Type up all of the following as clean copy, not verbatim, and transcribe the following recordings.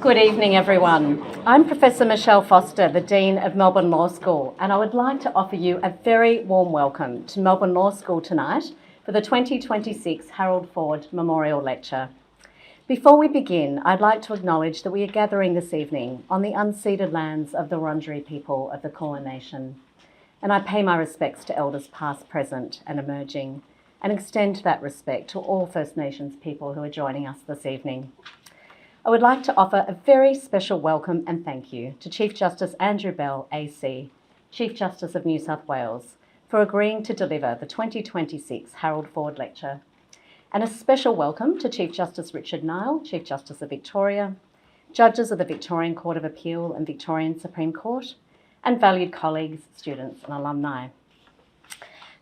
Good evening, everyone. I'm Professor Michelle Foster, the Dean of Melbourne Law School, and I would like to offer you a very warm welcome to Melbourne Law School tonight for the 2026 Harold Ford Memorial Lecture. Before we begin, I'd like to acknowledge that we are gathering this evening on the unceded lands of the Wurundjeri people of the Kulin Nation, and I pay my respects to Elders past, present and emerging, and extend that respect to all First Nations people who are joining us this evening. I would like to offer a very special welcome and thank you to Chief Justice Andrew Bell, AC, Chief Justice of New South Wales, for agreeing to deliver the 2026 Harold Ford Lecture. And a special welcome to Chief Justice Richard Nile, Chief Justice of Victoria, judges of the Victorian Court of Appeal and Victorian Supreme Court, and valued colleagues, students and alumni.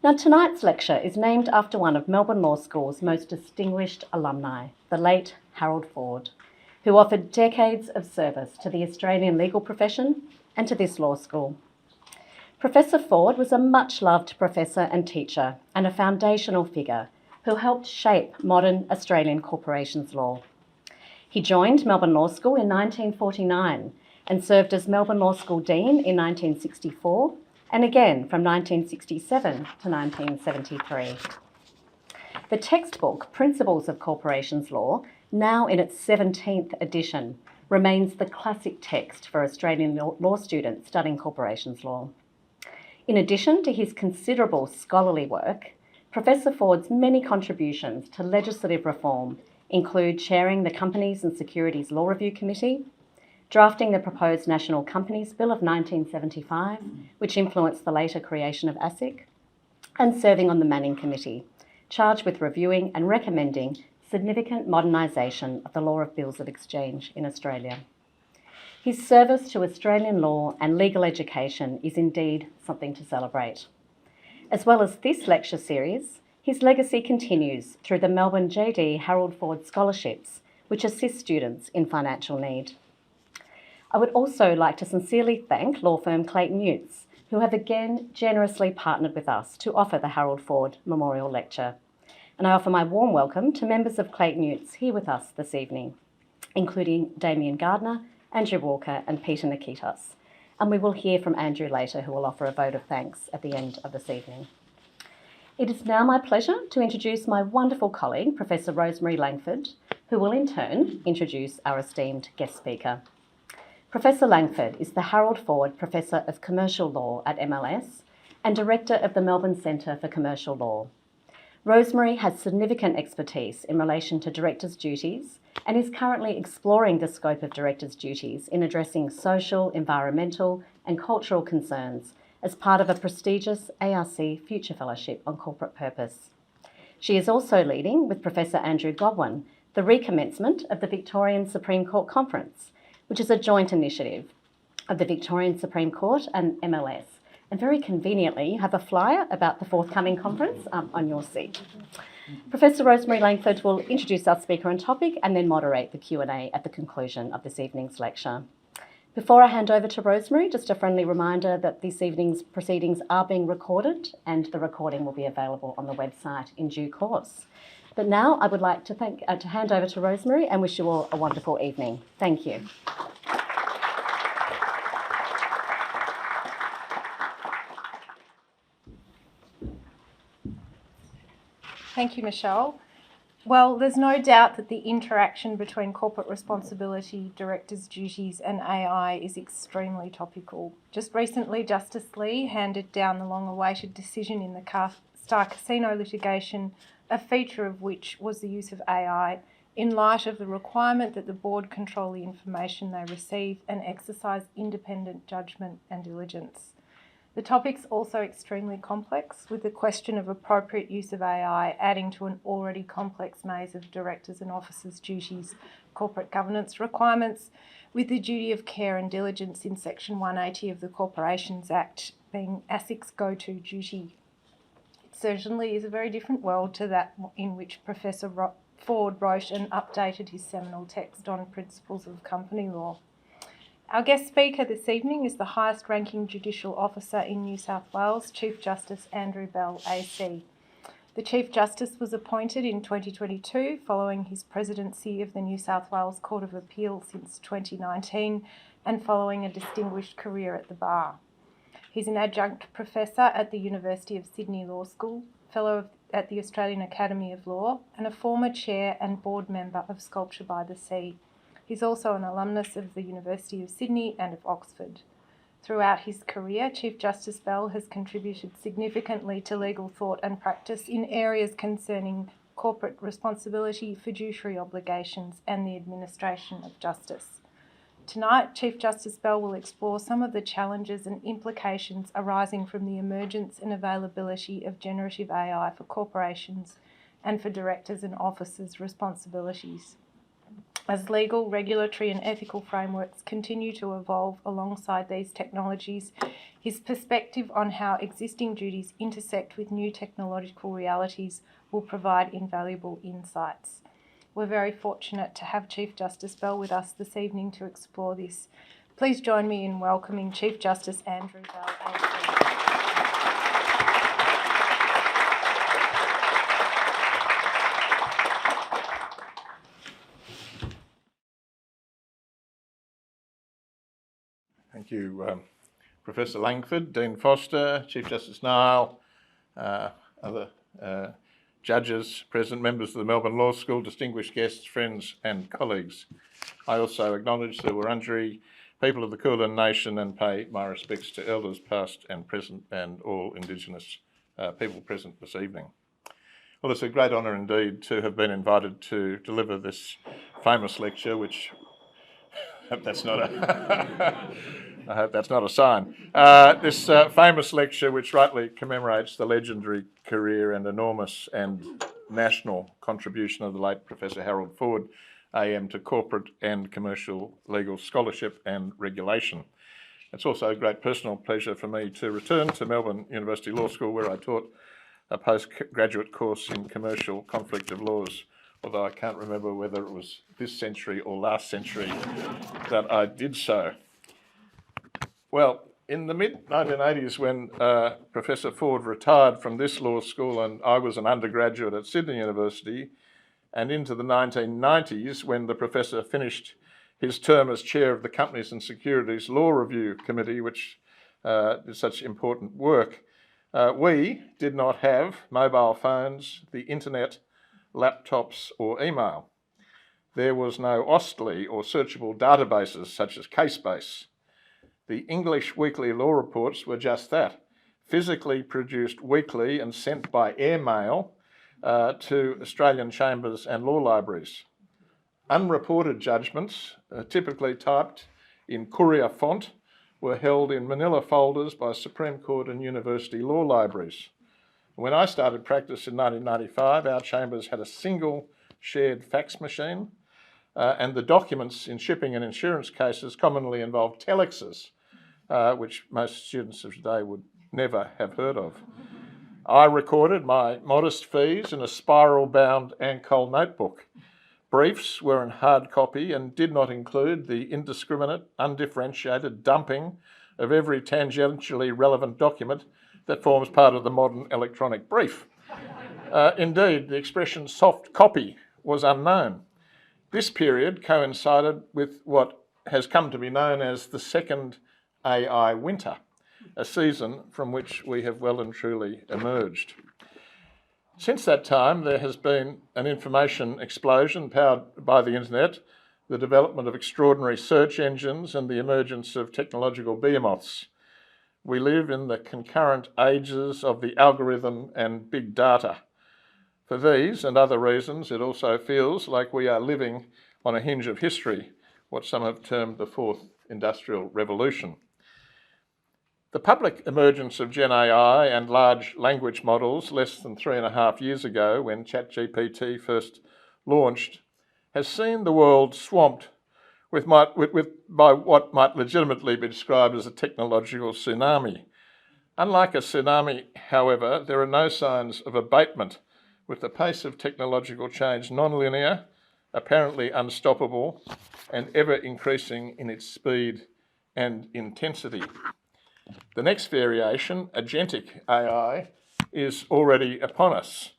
Now, tonight's lecture is named after one of Melbourne Law School's most distinguished alumni, the late Harold Ford, who offered decades of service to the Australian legal profession and to this law school. Professor Ford was a much-loved professor and teacher and a foundational figure who helped shape modern Australian corporations law. He joined Melbourne Law School in 1949 and served as Melbourne Law School Dean in 1964 and again from 1967 to 1973. The textbook, Principles of Corporations Law, now in its 17th edition, remains the classic text for Australian law students studying corporations law. In addition to his considerable scholarly work, Professor Ford's many contributions to legislative reform include chairing the Companies and Securities Law Review Committee, drafting the proposed National Companies Bill of 1975, which influenced the later creation of ASIC, and serving on the Manning Committee, charged with reviewing and recommending significant modernisation of the law of bills of exchange in Australia. His service to Australian law and legal education is indeed something to celebrate. As well as this lecture series, his legacy continues through the Melbourne J.D. Harold Ford Scholarships, which assist students in financial need. I would also like to sincerely thank law firm Clayton Utz, who have again generously partnered with us to offer the Harold Ford Memorial Lecture. And I offer my warm welcome to members of Clayton Utz here with us this evening, including Damien Gardner, Andrew Walker and Peter Nikitas. And we will hear from Andrew later, who will offer a vote of thanks at the end of this evening. It is now my pleasure to introduce my wonderful colleague, Professor Rosemary Langford, who will in turn introduce our esteemed guest speaker. Professor Langford is the Harold Ford Professor of Commercial Law at MLS and Director of the Melbourne Centre for Commercial Law. Rosemary has significant expertise in relation to directors' duties and is currently exploring the scope of directors' duties in addressing social, environmental and cultural concerns as part of a prestigious ARC Future Fellowship on Corporate Purpose. She is also leading, with Professor Andrew Godwin, the recommencement of the Victorian Supreme Court Conference, which is a joint initiative of the Victorian Supreme Court and MLS. And very conveniently, you have a flyer about the forthcoming conference on your seat. Professor Rosemary Langford will introduce our speaker and topic and then moderate the Q&A at the conclusion of this evening's lecture. Before I hand over to Rosemary, just a friendly reminder that this evening's proceedings are being recorded and the recording will be available on the website in due course. But now I would like to hand over to Rosemary and wish you all a wonderful evening. Thank you. Thank you, Michelle. Well, there's no doubt that the interaction between corporate responsibility, directors' duties and AI is extremely topical. Just recently, Justice Lee handed down the long-awaited decision in the Star Casino litigation, a feature of which was the use of AI in light of the requirement that the board control the information they receive and exercise independent judgment and diligence. The topic's also extremely complex, with the question of appropriate use of AI adding to an already complex maze of directors' and officers' duties, corporate governance requirements, with the duty of care and diligence in Section 180 of the Corporations Act being ASIC's go-to duty. It certainly is a very different world to that in which Professor Ford wrote and updated his seminal text on Principles of Company Law. Our guest speaker this evening is the highest ranking judicial officer in New South Wales, Chief Justice Andrew Bell, AC. The Chief Justice was appointed in 2022 following his presidency of the New South Wales Court of Appeal since 2019 and following a distinguished career at the bar. He's an adjunct professor at the University of Sydney Law School, fellow at the Australian Academy of Law, and a former chair and board member of Sculpture by the Sea. He's also an alumnus of the University of Sydney and of Oxford. Throughout his career, Chief Justice Bell has contributed significantly to legal thought and practice in areas concerning corporate responsibility, fiduciary obligations, and the administration of justice. Tonight, Chief Justice Bell will explore some of the challenges and implications arising from the emergence and availability of generative AI for corporations and for directors and officers' responsibilities. As legal, regulatory and ethical frameworks continue to evolve alongside these technologies, his perspective on how existing duties intersect with new technological realities will provide invaluable insights. We're very fortunate to have Chief Justice Bell with us this evening to explore this. Please join me in welcoming Chief Justice Andrew Bell. Thank you, Professor Langford, Dean Foster, Chief Justice Nile, other judges, present members of the Melbourne Law School, distinguished guests, friends and colleagues. I also acknowledge the Wurundjeri people of the Kulin Nation and pay my respects to elders past and present and all Indigenous people present this evening. Well, it's a great honour indeed to have been invited to deliver this famous lecture, which I hope that's not a sign. This famous lecture, which rightly commemorates the legendary career and enormous and national contribution of the late Professor Harold Ford, AM, to corporate and commercial legal scholarship and regulation. It's also a great personal pleasure for me to return to Melbourne University Law School, where I taught a postgraduate course in commercial conflict of laws, although I can't remember whether it was this century or last century that I did so. Well, in the mid-1980s, when Professor Ford retired from this law school and I was an undergraduate at Sydney University, and into the 1990s, when the professor finished his term as chair of the Companies and Securities Law Review Committee, which did such important work, we did not have mobile phones, the internet, laptops or email. There was no OSTLE or searchable databases such as Casebase. The English weekly law reports were just that, physically produced weekly and sent by airmail to Australian chambers and law libraries. Unreported judgments, typically typed in courier font, were held in manila folders by Supreme Court and university law libraries. When I started practice in 1995, our chambers had a single shared fax machine, and the documents in shipping and insurance cases commonly involved telexes, which most students of today would never have heard of. I recorded my modest fees in a spiral-bound Ancol notebook. Briefs were in hard copy and did not include the indiscriminate, undifferentiated dumping of every tangentially relevant document that forms part of the modern electronic brief. Indeed, the expression soft copy was unknown. This period coincided with what has come to be known as the second AI winter, a season from which we have well and truly emerged. Since that time, there has been an information explosion powered by the internet, the development of extraordinary search engines and the emergence of technological behemoths. We live in the concurrent ages of the algorithm and big data. For these and other reasons, it also feels like we are living on a hinge of history, what some have termed the fourth industrial revolution. The public emergence of Gen AI and large language models less than 3.5 years ago, when ChatGPT first launched, has seen the world swamped by what might legitimately be described as a technological tsunami. Unlike a tsunami, however, there are no signs of abatement, with the pace of technological change non-linear, apparently unstoppable, and ever increasing in its speed and intensity. The next variation, agentic AI, is already upon us.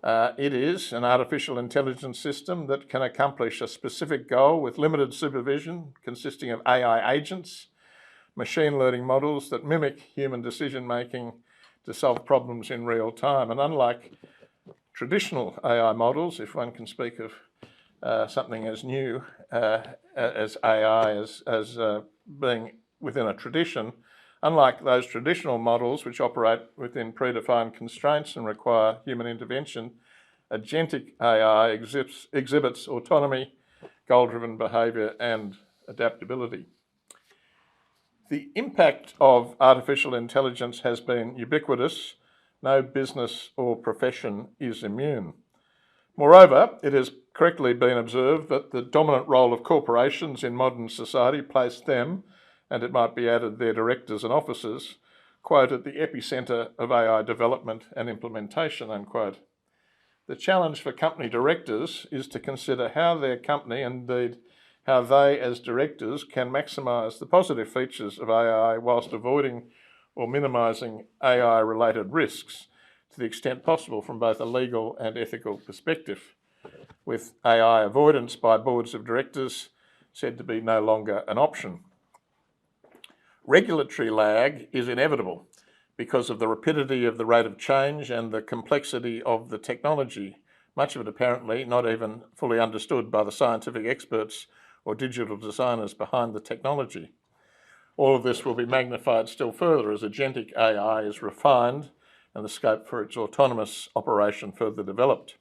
It is an artificial intelligence system that can accomplish a specific goal with limited supervision, consisting of AI agents, machine learning models that mimic human decision making to solve problems in real time. And unlike traditional AI models, if one can speak of something as new as AI as being within a tradition, unlike those traditional models which operate within predefined constraints and require human intervention, agentic AI exhibits autonomy, goal-driven behaviour and adaptability. The impact of artificial intelligence has been ubiquitous. No business or profession is immune. Moreover, it has correctly been observed that the dominant role of corporations in modern society placed them, and it might be added their directors and officers, quote, at the epicentre of AI development and implementation, unquote. The challenge for company directors is to consider how their company, and indeed how they as directors, can maximise the positive features of AI whilst avoiding or minimising AI-related risks to the extent possible from both a legal and ethical perspective, with AI avoidance by boards of directors said to be no longer an option. Regulatory lag is inevitable because of the rapidity of the rate of change and the complexity of the technology, much of it apparently not even fully understood by the scientific experts or digital designers behind the technology. All of this will be magnified still further as agentic AI is refined and the scope for its autonomous operation further developed.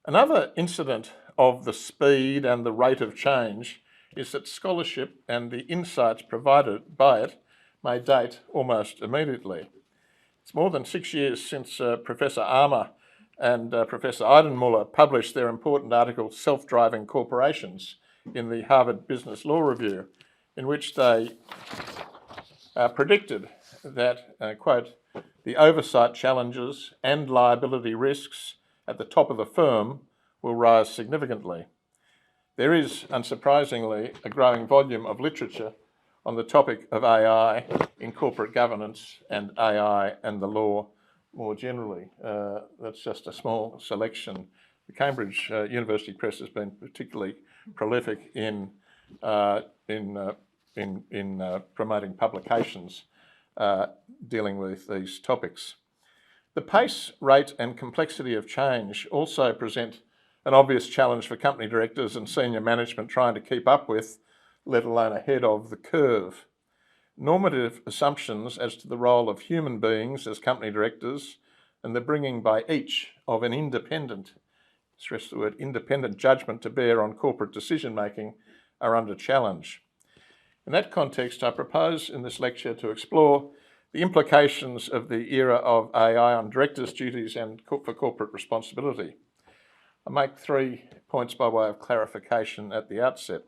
Another incident of the speed and the rate of change is that scholarship and the insights provided by it may date almost immediately. It's more than 6 years since Professor Armour and Professor Eidenmuller published their important article, Self-Driving Corporations, in the Harvard Business Law Review, in which they predicted that, quote, the oversight challenges and liability risks at the top of the firm will rise significantly. There is, unsurprisingly, a growing volume of literature on the topic of AI in corporate governance and AI and the law more generally. That's just a small selection. The Cambridge University Press has been particularly prolific in promoting publications dealing with these topics. The pace, rate and complexity of change also present an obvious challenge for company directors and senior management trying to keep up with, let alone ahead of, the curve. Normative assumptions as to the role of human beings as company directors and the bringing by each of an independent, stress the word independent, judgment to bear on corporate decision making are under challenge. In that context, I propose in this lecture to explore the implications of the era of AI on directors' duties and for corporate responsibility. I make 3 points by way of clarification at the outset.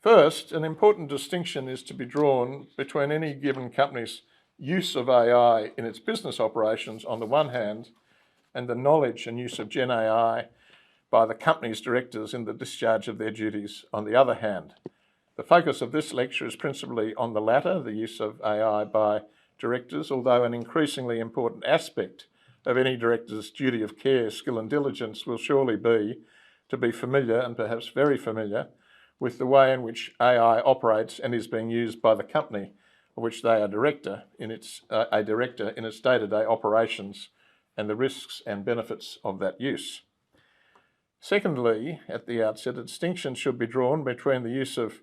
First, an important distinction is to be drawn between any given company's use of AI in its business operations on the one hand, and the knowledge and use of Gen AI by the company's directors in the discharge of their duties on the other hand. The focus of this lecture is principally on the latter, the use of AI by directors, although an increasingly important aspect of any director's duty of care, skill and diligence will surely be to be familiar, and perhaps very familiar, with the way in which AI operates and is being used by the company of which they are a director in its day-to-day operations and the risks and benefits of that use. Secondly, at the outset, a distinction should be drawn between the use of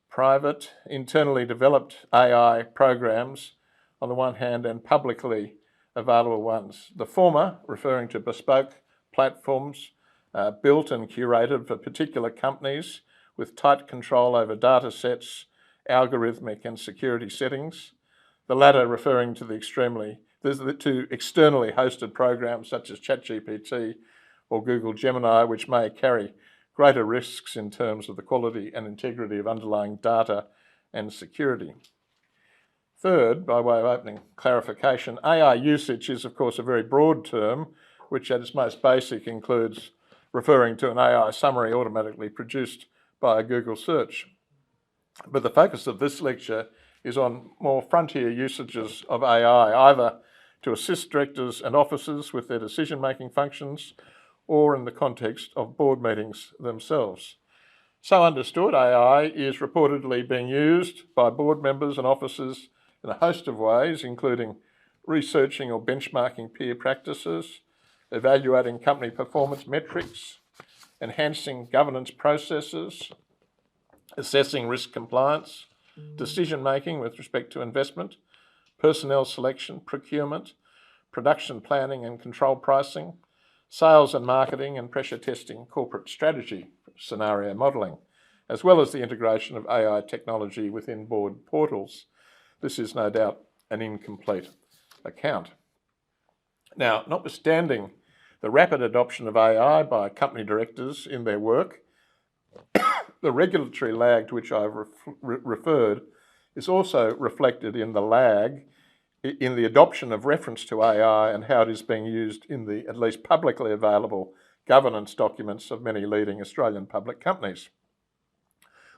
private, internally developed AI programs on the one hand and publicly available ones. The former referring to bespoke platforms built and curated for particular companies with tight control over data sets, algorithmic and security settings. The latter referring to externally hosted programs such as ChatGPT or Google Gemini, which may carry greater risks in terms of the quality and integrity of underlying data and security. Third, by way of opening clarification, AI usage is of course a very broad term, which at its most basic includes referring to an AI summary automatically produced by a Google search. But the focus of this lecture is on more frontier usages of AI, either to assist directors and officers with their decision-making functions or in the context of board meetings themselves. So understood, AI is reportedly being used by board members and officers in a host of ways, including researching or benchmarking peer practices, evaluating company performance metrics, enhancing governance processes, assessing risk compliance, decision-making with respect to investment, personnel selection, procurement, production planning and control pricing, sales and marketing and pressure testing, corporate strategy, scenario modelling, as well as the integration of AI technology within board portals. This is no doubt an incomplete account. Now, notwithstanding the rapid adoption of AI by company directors in their work, the regulatory lag to which I've referred is also reflected in the lag in the adoption of reference to AI and how it is being used in the at least publicly available governance documents of many leading Australian public companies.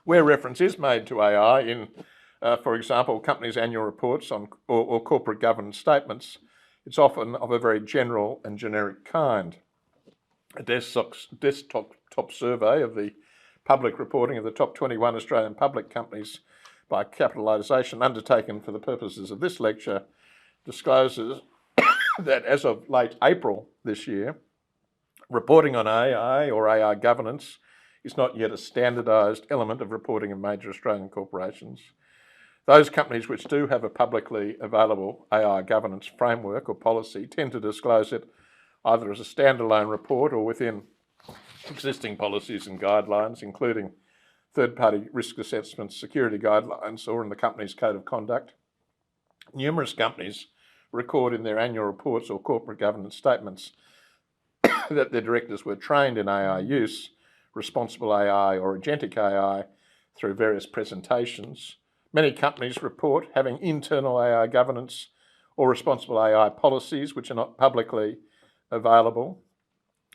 Where reference is made to AI in, for example, companies' annual reports or corporate governance statements, it's often of a very general and generic kind. A desktop survey of the public reporting of the top 21 Australian public companies by capitalisation undertaken for the purposes of this lecture discloses that as of late April this year, reporting on AI or AI governance is not yet a standardised element of reporting of major Australian corporations. Those companies which do have a publicly available AI governance framework or policy tend to disclose it either as a standalone report or within existing policies and guidelines, including third-party risk assessments, security guidelines, or in the company's code of conduct. Numerous companies record in their annual reports or corporate governance statements that their directors were trained in AI use, responsible AI or agentic AI through various presentations. Many companies report having internal AI governance or responsible AI policies which are not publicly available.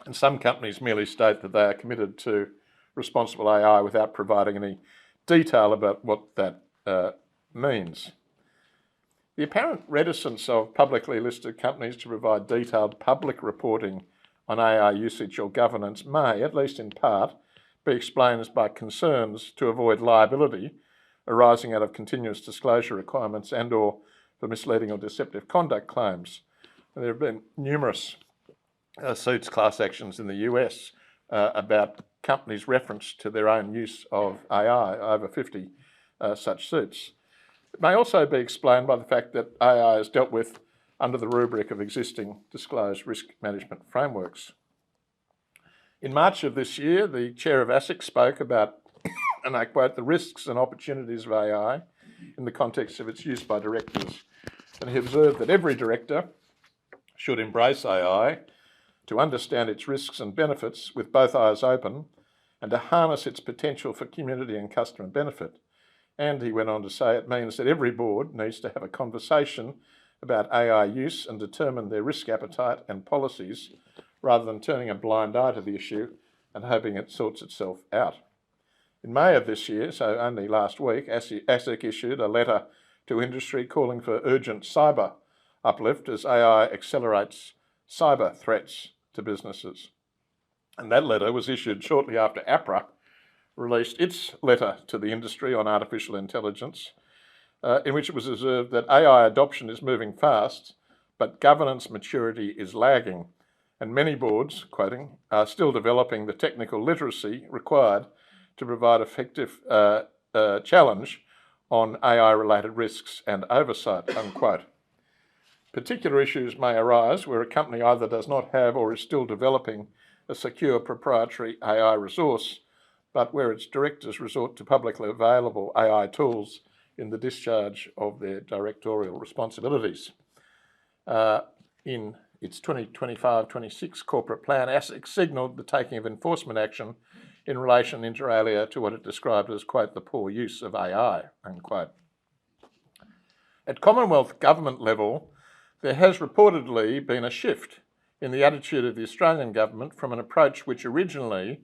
And some companies merely state that they are committed to responsible AI without providing any detail about what that means. The apparent reticence of publicly listed companies to provide detailed public reporting on AI usage or governance may, at least in part, be explained by concerns to avoid liability arising out of continuous disclosure requirements and or for misleading or deceptive conduct claims. And there have been numerous suits, class actions in the US about companies' reference to their own use of AI, over 50 such suits. It may also be explained by the fact that AI is dealt with under the rubric of existing disclosed risk management frameworks. In March of this year, the chair of ASIC spoke about, and I quote, the risks and opportunities of AI in the context of its use by directors. And he observed that every director should embrace AI to understand its risks and benefits with both eyes open and to harness its potential for community and customer benefit. And he went on to say it means that every board needs to have a conversation about AI use and determine their risk appetite and policies rather than turning a blind eye to the issue and hoping it sorts itself out. In May of this year, so only last week, ASIC issued a letter to industry calling for urgent cyber uplift as AI accelerates cyber threats to businesses. And that letter was issued shortly after APRA released its letter to the industry on artificial intelligence, in which it was observed that AI adoption is moving fast, but governance maturity is lagging, and many boards, quoting, are still developing the technical literacy required to provide effective challenge on AI-related risks and oversight, unquote. Particular issues may arise where a company either does not have or is still developing a secure proprietary AI resource, but where its directors resort to publicly available AI tools in the discharge of their directorial responsibilities. In its 2025-26 corporate plan, ASIC signalled the taking of enforcement action in relation, inter alia, to what it described as, quote, the poor use of AI, unquote. At Commonwealth government level, there has reportedly been a shift in the attitude of the Australian government from an approach which originally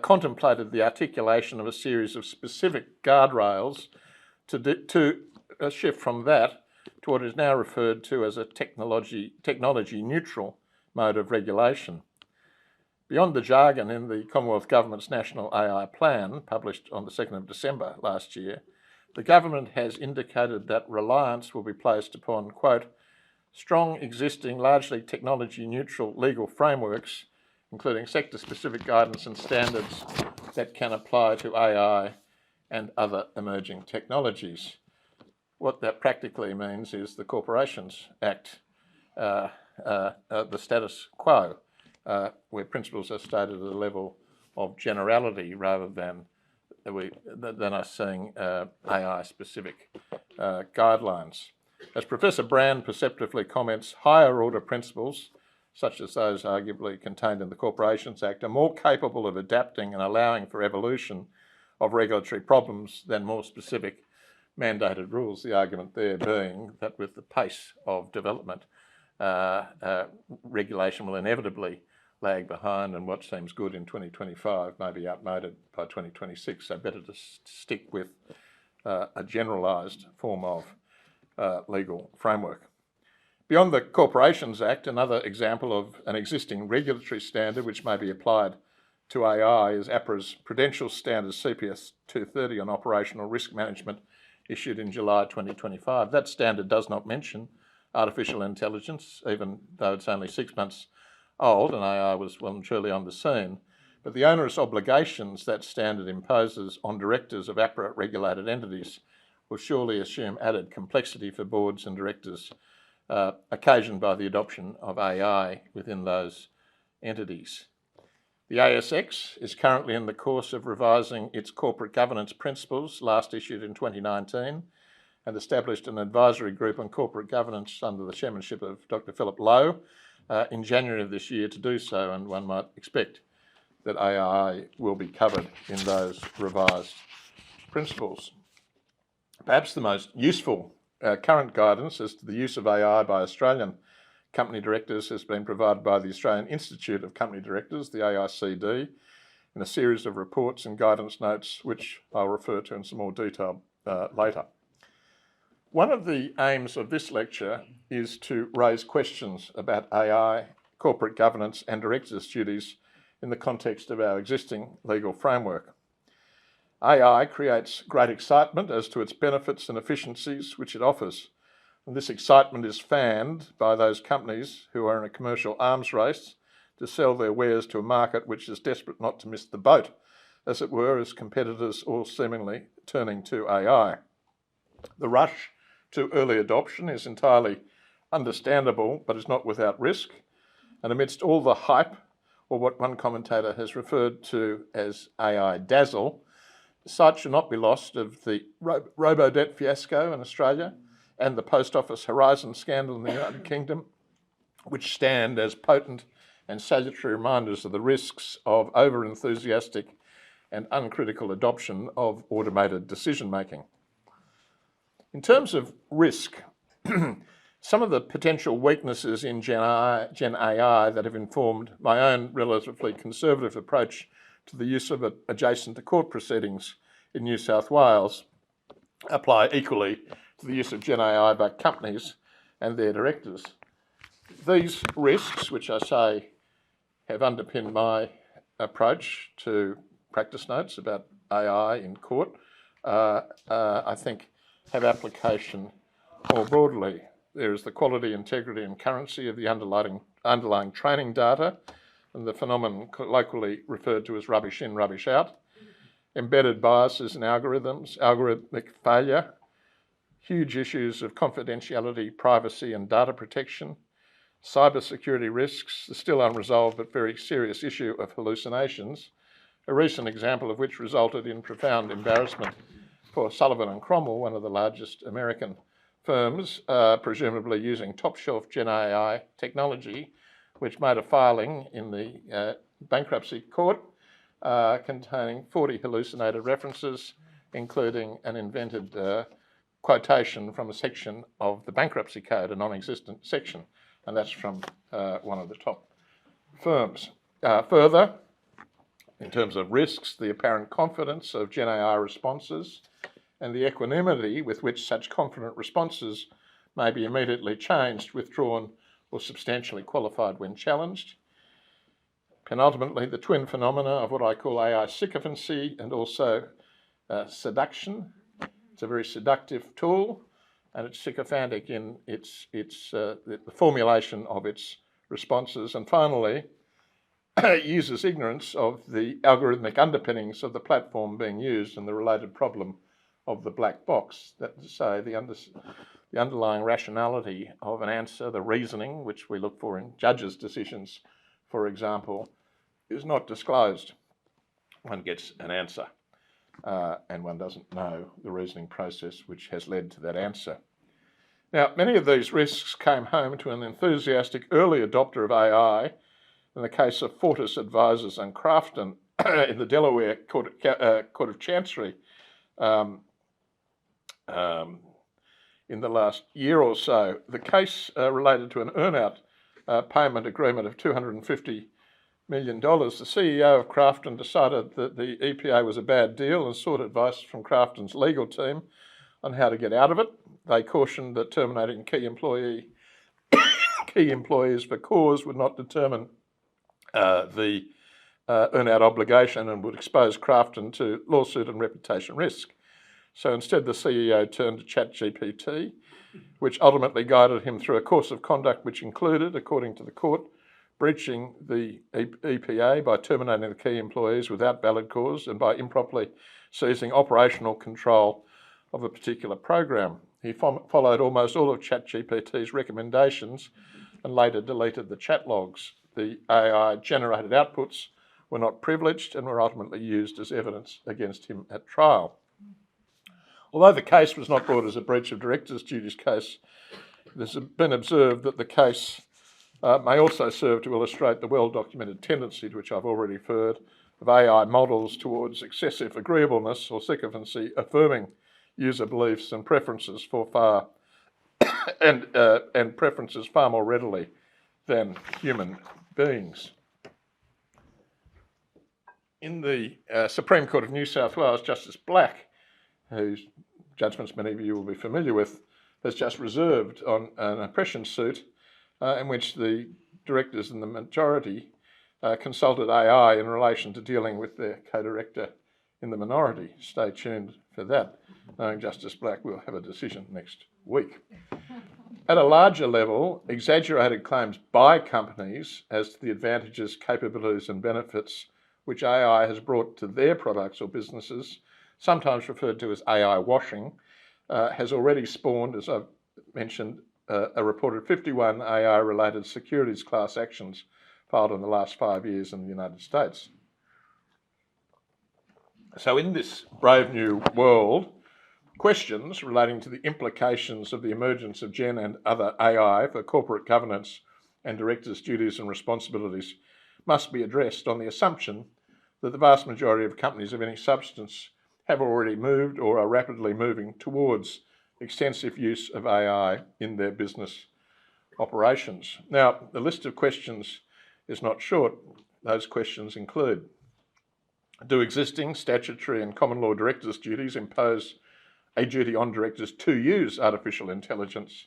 contemplated the articulation of a series of specific guardrails to a shift from that to what is now referred to as a technology neutral mode of regulation. Beyond the jargon in the Commonwealth Government's National AI Plan, published on the 2nd of December last year, the government has indicated that reliance will be placed upon, quote, strong existing, largely technology-neutral legal frameworks, including sector-specific guidance and standards that can apply to AI and other emerging technologies. What that practically means is the Corporations Act, the status quo, where principles are stated at a level of generality rather than us seeing AI-specific guidelines. As Professor Brand perceptively comments, higher order principles, such as those arguably contained in the Corporations Act, are more capable of adapting and allowing for evolution of regulatory problems than more specific mandated rules, the argument there being that with the pace of development, regulation will inevitably lag behind, and what seems good in 2025 may be outmoded by 2026, so better to stick with a generalised form of legal framework. Beyond the Corporations Act, another example of an existing regulatory standard which may be applied to AI is APRA's Prudential Standards CPS 230 on operational risk management, issued in July 2025. That standard does not mention artificial intelligence, even though it's only 6 months old and AI was well and truly on the scene. But the onerous obligations that standard imposes on directors of APRA-regulated entities will surely assume added complexity for boards and directors occasioned by the adoption of AI within those entities. The ASX is currently in the course of revising its corporate governance principles, last issued in 2019, and established an advisory group on corporate governance under the chairmanship of Dr. Philip Lowe in January of this year to do so, and one might expect that AI will be covered in those revised principles. Perhaps the most useful current guidance as to the use of AI by Australian company directors has been provided by the Australian Institute of Company Directors, the AICD, in a series of reports and guidance notes, which I'll refer to in some more detail later. One of the aims of this lecture is to raise questions about AI, corporate governance and directors' duties in the context of our existing legal framework. AI creates great excitement as to its benefits and efficiencies which it offers. And this excitement is fanned by those companies who are in a commercial arms race to sell their wares to a market which is desperate not to miss the boat, as it were, as competitors all seemingly turning to AI. The rush to early adoption is entirely understandable, but is not without risk. And amidst all the hype, or what one commentator has referred to as AI dazzle, sight should not be lost of the robo-debt fiasco in Australia and the Post Office Horizon scandal in the United Kingdom, which stand as potent and salutary reminders of the risks of over-enthusiastic and uncritical adoption of automated decision-making. In terms of risk, some of the potential weaknesses in Gen AI that have informed my own relatively conservative approach to the use of it adjacent to court proceedings in New South Wales apply equally to the use of Gen AI by companies and their directors. These risks, which I say have underpinned my approach to practice notes about AI in court, I think have application more broadly. There is the quality, integrity and currency of the underlying training data and the phenomenon colloquially referred to as rubbish in, rubbish out, embedded biases in algorithms, algorithmic failure, huge issues of confidentiality, privacy and data protection, cybersecurity risks, the still unresolved but very serious issue of hallucinations, a recent example of which resulted in profound embarrassment for Sullivan and Cromwell, one of the largest American firms, presumably using top-shelf Gen AI technology, which made a filing in the bankruptcy court containing 40 hallucinated references, including an invented quotation from a section of the bankruptcy code, a non-existent section, and that's from one of the top firms. Further, in terms of risks, the apparent confidence of Gen AI responses and the equanimity with which such confident responses may be immediately changed, withdrawn, or substantially qualified when challenged. Penultimately, the twin phenomena of what I call AI sycophancy and also seduction. It's a very seductive tool, and it's sycophantic in the formulation of its responses. And finally, it uses ignorance of the algorithmic underpinnings of the platform being used and the related problem of the black box. That is to say, the underlying rationality of an answer, the reasoning, which we look for in judges' decisions, for example, is not disclosed. One gets an answer, and one doesn't know the reasoning process which has led to that answer. Now, many of these risks came home to an enthusiastic early adopter of AI in the case of Fortis Advisors and Crafton in the Delaware Court of Chancery in the last year or so. The case related to an earn-out payment agreement of $250 million. The CEO of Crafton decided that the EPA was a bad deal and sought advice from Crafton's legal team on how to get out of it. They cautioned that terminating key employees for cause would not determine the earn-out obligation and would expose Crafton to lawsuit and reputation risk. So instead, the CEO turned to ChatGPT, which ultimately guided him through a course of conduct which included, according to the court, breaching the EPA by terminating the key employees without valid cause and by improperly seizing operational control of a particular program. He followed almost all of ChatGPT's recommendations and later deleted the chat logs. The AI-generated outputs were not privileged and were ultimately used as evidence against him at trial. Although the case was not brought as a breach of directors' duties case, it has been observed that the case may also serve to illustrate the well-documented tendency to which I've already referred of AI models towards excessive agreeableness or sycophancy, affirming user beliefs and preferences and preferences far more readily than human beings. In the Supreme Court of New South Wales, Justice Black, whose judgments many of you will be familiar with, has just reserved on an oppression suit in which the directors in the majority consulted AI in relation to dealing with their co-director in the minority. Stay tuned for that. Knowing Justice Black, we'll have a decision next week. At a larger level, exaggerated claims by companies as to the advantages, capabilities and benefits which AI has brought to their products or businesses, sometimes referred to as AI washing, has already spawned, as I've mentioned, a reported 51 AI-related securities class actions filed in the last 5 years in the United States. So in this brave new world, questions relating to the implications of the emergence of Gen and other AI for corporate governance and directors' duties and responsibilities must be addressed on the assumption that the vast majority of companies of any substance have already moved or are rapidly moving towards extensive use of AI in their business operations. Now, the list of questions is not short. Those questions include: do existing statutory and common law directors' duties impose a duty on directors to use artificial intelligence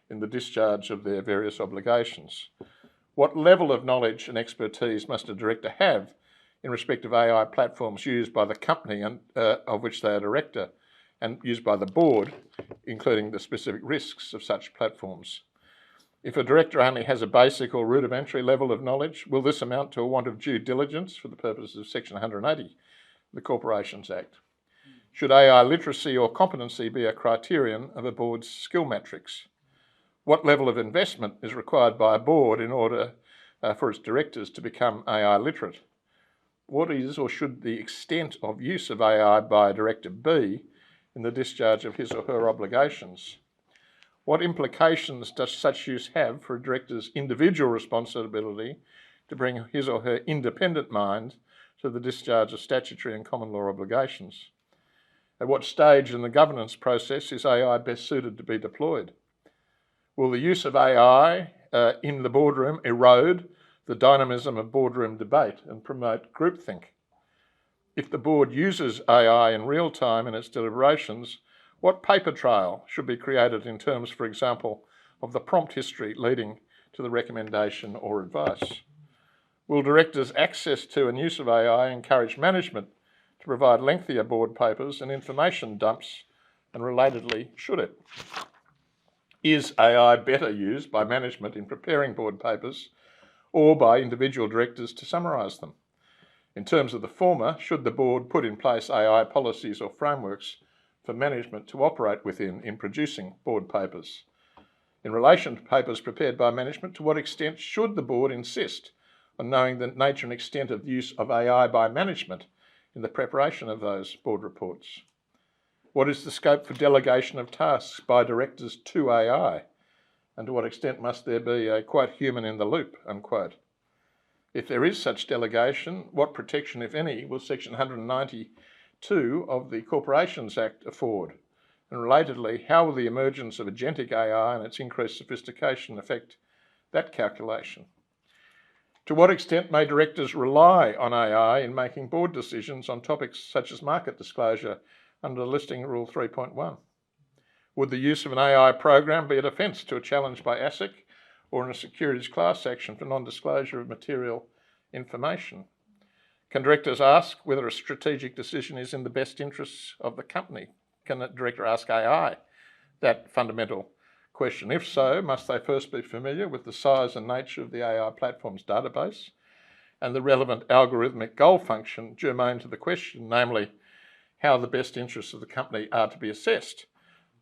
in the discharge of their various obligations? What level of knowledge and expertise must a director have in respect of AI platforms used by the company of which they are director and used by the board, including the specific risks of such platforms? If a director only has a basic or rudimentary level of knowledge, will this amount to a want of due diligence for the purposes of Section 180 of the Corporations Act? Should AI literacy or competency be a criterion of a board's skill matrix? What level of investment is required by a board in order for its directors to become AI literate? What is or should the extent of use of AI by a director be in the discharge of his or her obligations? What implications does such use have for a director's individual responsibility to bring his or her independent mind to the discharge of statutory and common law obligations? At what stage in the governance process is AI best suited to be deployed? Will the use of AI in the boardroom erode the dynamism of boardroom debate and promote groupthink? If the board uses AI in real time in its deliberations, What paper trail should be created in terms, for example, of the prompt history leading to the recommendation or advice? Will directors' access to and use of AI encourage management to provide lengthier board papers and information dumps, and relatedly, should it? Is AI better used by management in preparing board papers or by individual directors to summarise them? In terms of the former, should the board put in place AI policies or frameworks for management to operate within in producing board papers? In relation to papers prepared by management, to what extent should the board insist on knowing the nature and extent of the use of AI by management in the preparation of those board reports? What is the scope for delegation of tasks by directors to AI? And to what extent must there be a, quote, human in the loop, unquote? If there is such delegation, what protection, if any, will Section 192 of the Corporations Act afford? And relatedly, how will the emergence of agentic AI and its increased sophistication affect that calculation? To what extent may directors rely on AI in making board decisions on topics such as market disclosure under Listing Rule 3.1? Would the use of an AI program be a defence to a challenge by ASIC or in a securities class action for non-disclosure of material information? Can directors ask whether a strategic decision is in the best interests of the company? Can a director ask AI that fundamental question? If so, must they first be familiar with the size and nature of the AI platform's database and the relevant algorithmic goal function germane to the question, namely how the best interests of the company are to be assessed,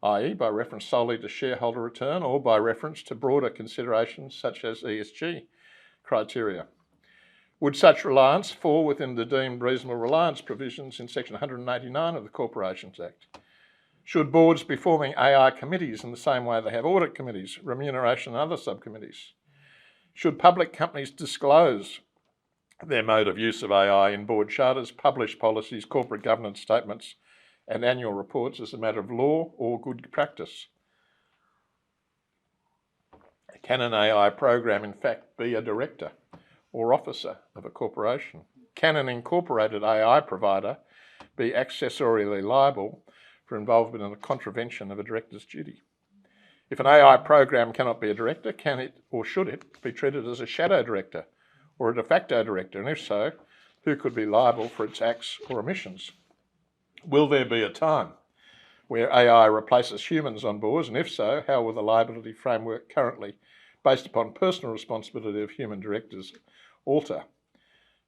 i.e. by reference solely to shareholder return or by reference to broader considerations such as ESG criteria? Would such reliance fall within the deemed reasonable reliance provisions in Section 189 of the Corporations Act? Should boards be forming AI committees in the same way they have audit committees, remuneration and other subcommittees? Should public companies disclose their mode of use of AI in board charters, publish policies, corporate governance statements and annual reports as a matter of law or good practice? Can an AI program in fact be a director or officer of a corporation? Can an incorporated AI provider be accessorially liable for involvement in a contravention of a director's duty? If an AI program cannot be a director, can it or should it be treated as a shadow director or a de facto director? And if so, who could be liable for its acts or omissions? Will there be a time where AI replaces humans on boards? And if so, how will the liability framework currently based upon personal responsibility of human directors alter?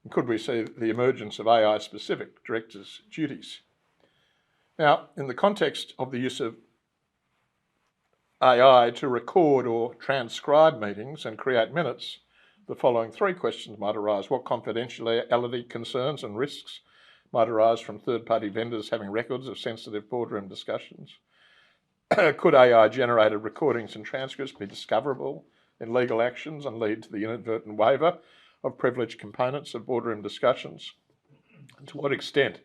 And could we see the emergence of AI-specific directors' duties? Now, in the context of the use of AI to record or transcribe meetings and create minutes, the following three questions might arise. What confidentiality concerns and risks might arise from third-party vendors having records of sensitive boardroom discussions? Could AI-generated recordings and transcripts be discoverable in legal actions and lead to the inadvertent waiver of privileged components of boardroom discussions? And to what extent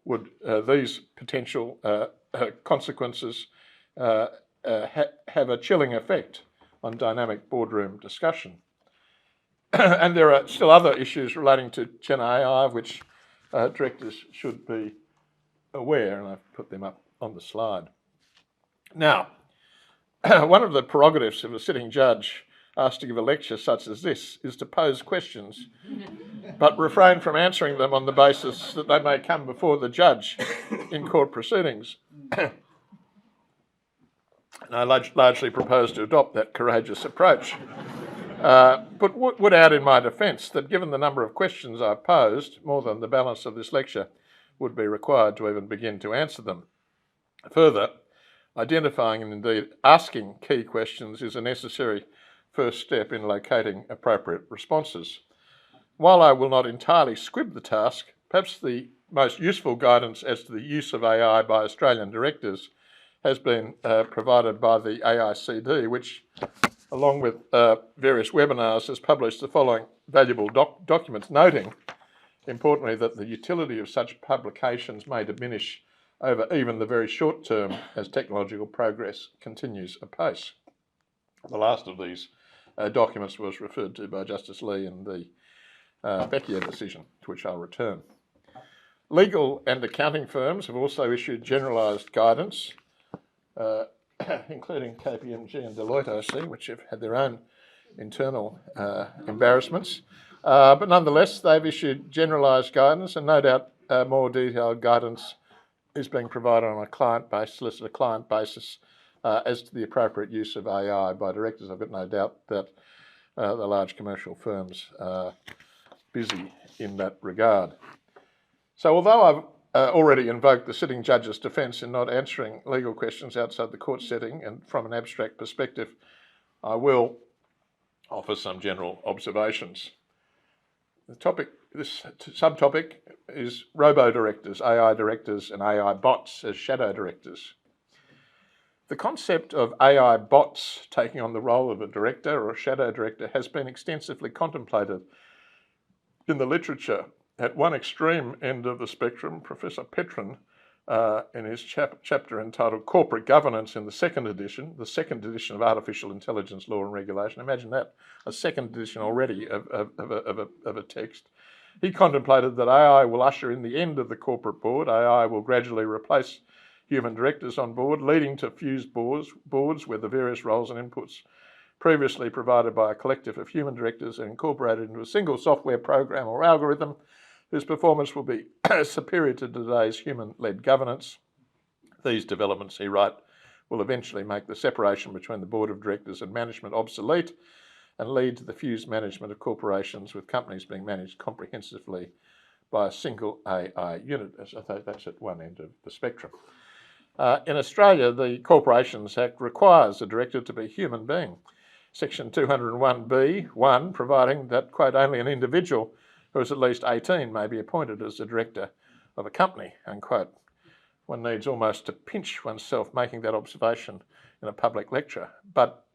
would these potential consequences have a chilling effect on dynamic boardroom discussion? And there are still other issues relating to Gen AI of which directors should be aware, and I've put them up on the slide. Now, one of the prerogatives of a sitting judge asked to give a lecture such as this is to pose questions, but refrain from answering them on the basis that they may come before the judge in court proceedings. And I largely propose to adopt that courageous approach. But would add in my defence that given the number of questions I've posed, more than the balance of this lecture would be required to even begin to answer them. Further, identifying and indeed asking key questions is a necessary first step in locating appropriate responses. While I will not entirely squib the task, perhaps the most useful guidance as to the use of AI by Australian directors has been provided by the AICD, which, along with various webinars, has published the following valuable documents, noting, importantly, that the utility of such publications may diminish over even the very short term as technological progress continues apace. The last of these documents was referred to by Justice Lee in the Beckier decision, to which I'll return. Legal and accounting firms have also issued generalised guidance including KPMG and Deloitte, I see, which have had their own internal embarrassments. But nonetheless, they've issued generalised guidance, and no doubt more detailed guidance is being provided on a solicitor-client basis as to the appropriate use of AI by directors. I've got no doubt that the large commercial firms are busy in that regard. So although I've already invoked the sitting judge's defence in not answering legal questions outside the court setting and from an abstract perspective, I will offer some general observations. This subtopic is robo-directors, AI directors and AI bots as shadow directors. The concept of AI bots taking on the role of a director or a shadow director has been extensively contemplated in the literature. At one extreme end of the spectrum, Professor Petrin, in his chapter entitled Corporate Governance in the second edition of Artificial Intelligence Law and Regulation, imagine that, a second edition already of a text, he contemplated that AI will usher in the end of the corporate board. AI will gradually replace human directors on board, leading to fused boards where the various roles and inputs previously provided by a collective of human directors are incorporated into a single software program or algorithm whose performance will be superior to today's human-led governance. These developments, he writes, will eventually make the separation between the board of directors and management obsolete and lead to the fused management of corporations with companies being managed comprehensively by a single AI unit. As I think that's at one end of the spectrum. In Australia, the Corporations Act requires a director to be a human being. Section 201B(1) providing that, quote, only an individual who is at least 18 may be appointed as the director of a company, unquote. One needs almost to pinch oneself making that observation in a public lecture. But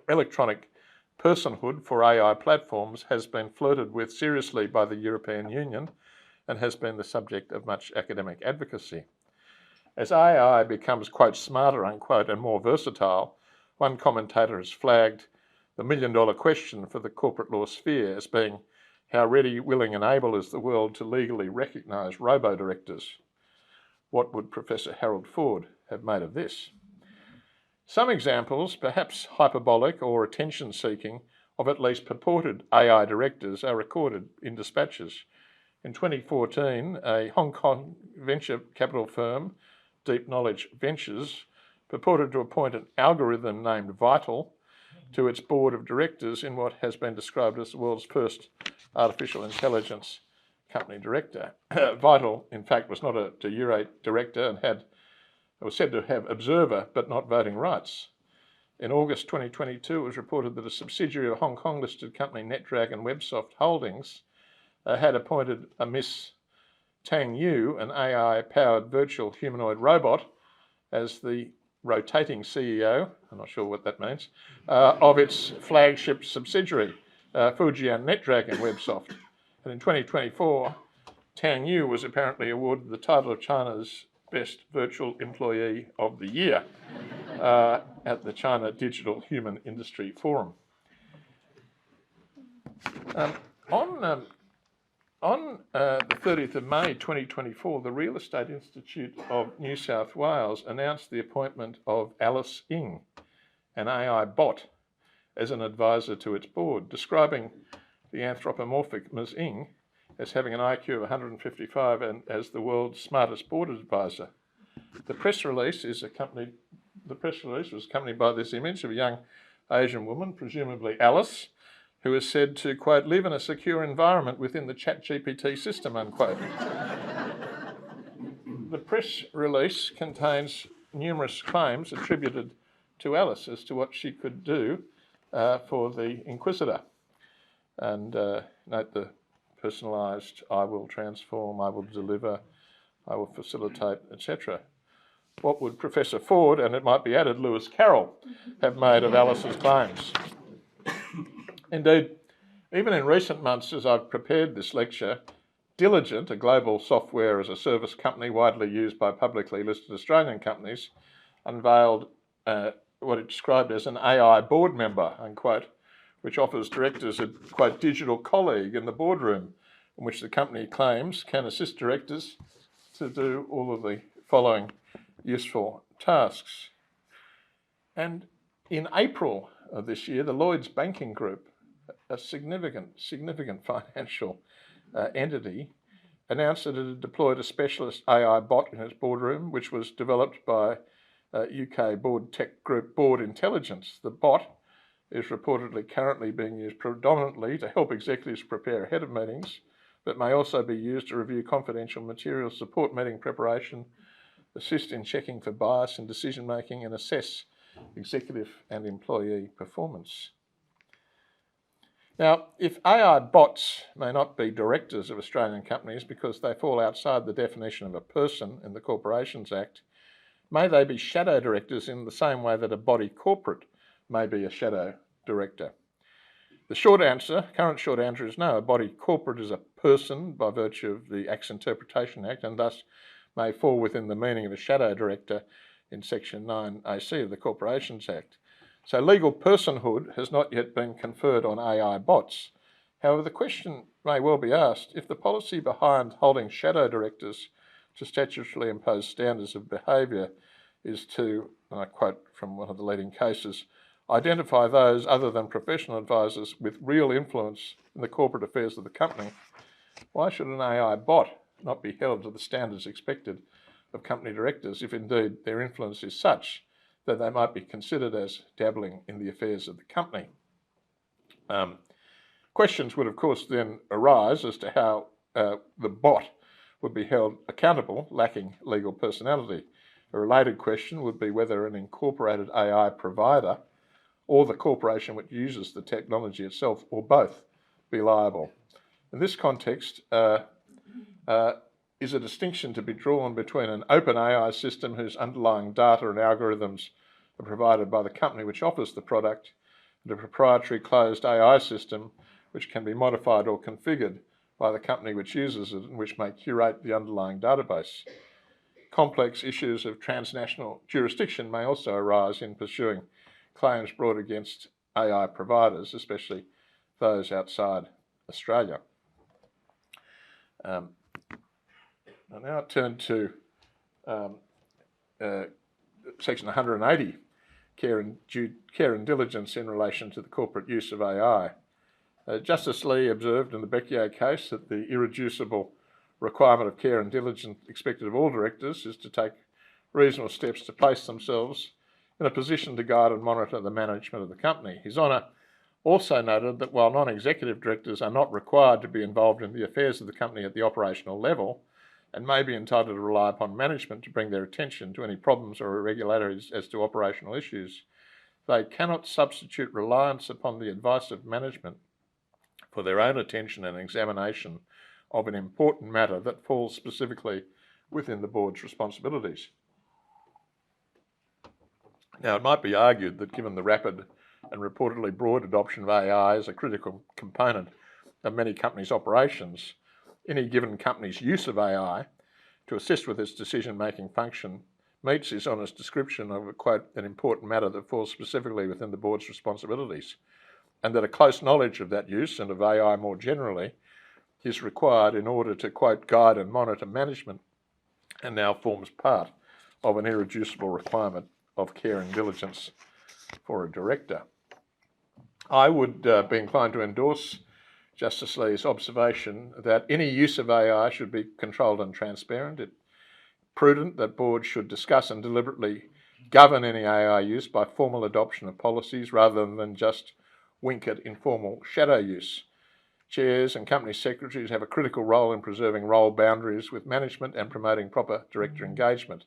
electronic personhood for AI platforms has been flirted with seriously by the European Union and has been the subject of much academic advocacy. As AI becomes, quote, smarter, unquote, and more versatile, one commentator has flagged the million-dollar question for the corporate law sphere as being how ready, willing and able is the world to legally recognise robo-directors? What would Professor Harold Ford have made of this? Some examples, perhaps hyperbolic or attention-seeking, of at least purported AI directors are recorded in dispatches. In 2014, a Hong Kong venture capital firm, Deep Knowledge Ventures, purported to appoint an algorithm named Vital to its board of directors in what has been described as the world's first artificial intelligence company director. Vital, in fact, was not a de jure director and was said to have observer but not voting rights. In August 2022, it was reported that a subsidiary of Hong Kong-listed company NetDragon Websoft Holdings had appointed a Miss Tang Yu, an AI-powered virtual humanoid robot, as the rotating CEO, I'm not sure what that means, of its flagship subsidiary, Fujian NetDragon Websoft. And in 2024, Tang Yu was apparently awarded the title of China's Best Virtual Employee of the Year at the China Digital Human Industry Forum. On the 30th of May 2024, the Real Estate Institute of New South Wales announced the appointment of Alice Ng, an AI bot, as an advisor to its board, describing the anthropomorphic Ms. Ng as having an IQ of 155 and as the world's smartest board advisor. The press release was accompanied by this image of a young Asian woman, presumably Alice, who is said to, quote, live in a secure environment within the ChatGPT system, unquote. The press release contains numerous claims attributed to Alice as to what she could do for the Inquisitor. And note the personalised, I will transform, I will deliver, I will facilitate, etc. What would Professor Ford, and it might be added Lewis Carroll, have made of Alice's claims? Indeed, even in recent months, as I've prepared this lecture, Diligent, a global software as a service company widely used by publicly listed Australian companies, unveiled what it described as an AI board member, unquote, which offers directors a, quote, digital colleague in the boardroom, in which the company claims can assist directors to do all of the following useful tasks. And in April of this year, the Lloyds Banking Group, a significant financial entity, announced that it had deployed a specialist AI bot in its boardroom, which was developed by UK board tech group Board Intelligence. The bot is reportedly currently being used predominantly to help executives prepare ahead of meetings, but may also be used to review confidential materials, support meeting preparation, assist in checking for bias in decision making, and assess executive and employee performance. Now, if AI bots may not be directors of Australian companies because they fall outside the definition of a person in the Corporations Act, may they be shadow directors in the same way that a body corporate may be a shadow director? The current short answer is no. A body corporate is a person by virtue of the Acts Interpretation Act and thus may fall within the meaning of a shadow director in Section 9AC of the Corporations Act. So legal personhood has not yet been conferred on AI bots. However, the question may well be asked, if the policy behind holding shadow directors to statutorily imposed standards of behaviour is to, and I quote from one of the leading cases, identify those other than professional advisors with real influence in the corporate affairs of the company, why should an AI bot not be held to the standards expected of company directors if indeed their influence is such that they might be considered as dabbling in the affairs of the company? Questions would of course then arise as to how the bot would be held accountable, lacking legal personality. A related question would be whether an incorporated AI provider or the corporation which uses the technology itself, or both, be liable. In this context, is a distinction to be drawn between an open AI system whose underlying data and algorithms are provided by the company which offers the product, and a proprietary closed AI system which can be modified or configured by the company which uses it and which may curate the underlying database. Complex issues of transnational jurisdiction may also arise in pursuing claims brought against AI providers, especially those outside Australia. I'll now turn to Section 180, care and diligence in relation to the corporate use of AI. Justice Lee observed in the Becchio case that the irreducible requirement of care and diligence expected of all directors is to take reasonable steps to place themselves in a position to guide and monitor the management of the company. His Honour also noted that while non-executive directors are not required to be involved in the affairs of the company at the operational level and may be entitled to rely upon management to bring their attention to any problems or irregularities as to operational issues, they cannot substitute reliance upon the advice of management for their own attention and examination of an important matter that falls specifically within the board's responsibilities. Now, it might be argued that given the rapid and reportedly broad adoption of AI as a critical component of many companies' operations, any given company's use of AI to assist with its decision-making function meets His Honour's description of, quote, an important matter that falls specifically within the board's responsibilities, and that a close knowledge of that use and of AI more generally is required in order to, quote, guide and monitor management, and now forms part of an irreducible requirement of care and diligence for a director. I would be inclined to endorse Justice Lee's observation that any use of AI should be controlled and transparent. It's prudent that boards should discuss and deliberately govern any AI use by formal adoption of policies rather than just wink at informal shadow use. Chairs and company secretaries have a critical role in preserving role boundaries with management and promoting proper director engagement.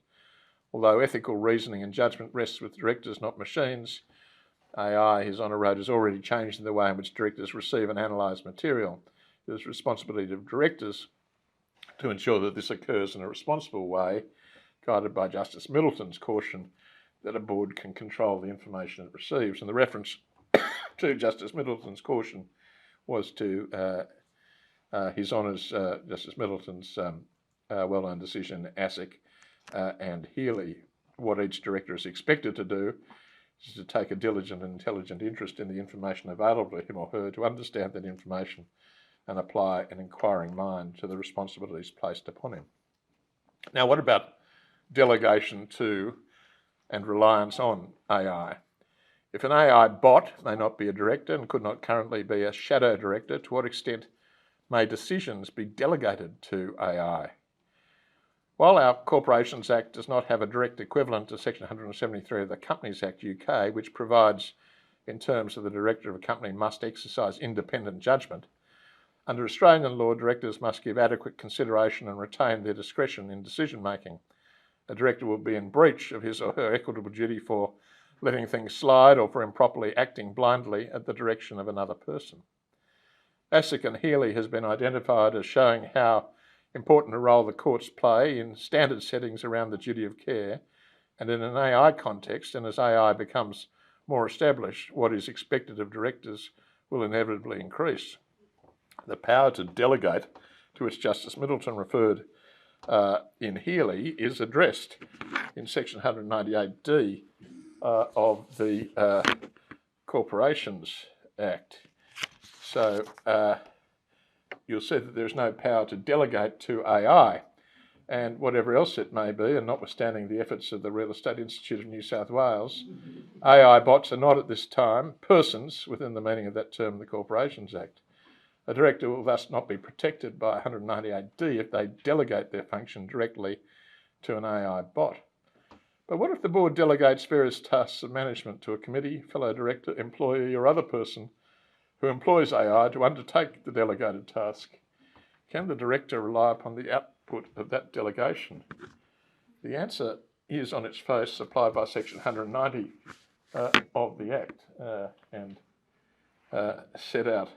Although ethical reasoning and judgment rests with directors, not machines, AI, His Honour wrote, is already changing the way in which directors receive and analyse material. It is the responsibility of directors to ensure that this occurs in a responsible way, guided by Justice Middleton's caution that a board can control the information it receives. And the reference to Justice Middleton's caution was to His Honour's Justice Middleton's well-known decision, ASIC and Healy. What each director is expected to do is to take a diligent and intelligent interest in the information available to him or her, to understand that information and apply an inquiring mind to the responsibilities placed upon him. Now, what about delegation to and reliance on AI. If an AI bot may not be a director and could not currently be a shadow director, to what extent may decisions be delegated to AI? While our Corporations Act does not have a direct equivalent to Section 173 of the Companies Act UK, which provides in terms of the director of a company must exercise independent judgment, under Australian law, directors must give adequate consideration and retain their discretion in decision making. A director will be in breach of his or her equitable duty for letting things slide or for improperly acting blindly at the direction of another person. ASIC and Healy has been identified as showing how important a role the courts play in standard settings around the duty of care, and in an AI context, and as AI becomes more established, what is expected of directors will inevitably increase. The power to delegate, to which Justice Middleton referred in Healy, is addressed in Section 198D of the Corporations Act. So you'll see that there's no power to delegate to AI, and whatever else it may be, and notwithstanding the efforts of the Real Estate Institute of New South Wales, AI bots are not at this time persons within the meaning of that term in the Corporations Act. A director will thus not be protected by 198D if they delegate their function directly to an AI bot. But what if the board delegates various tasks of management to a committee, fellow director, employee or other person who employs AI to undertake the delegated task? Can the director rely upon the output of that delegation? The answer is on its face supplied by Section 190 of the Act and set out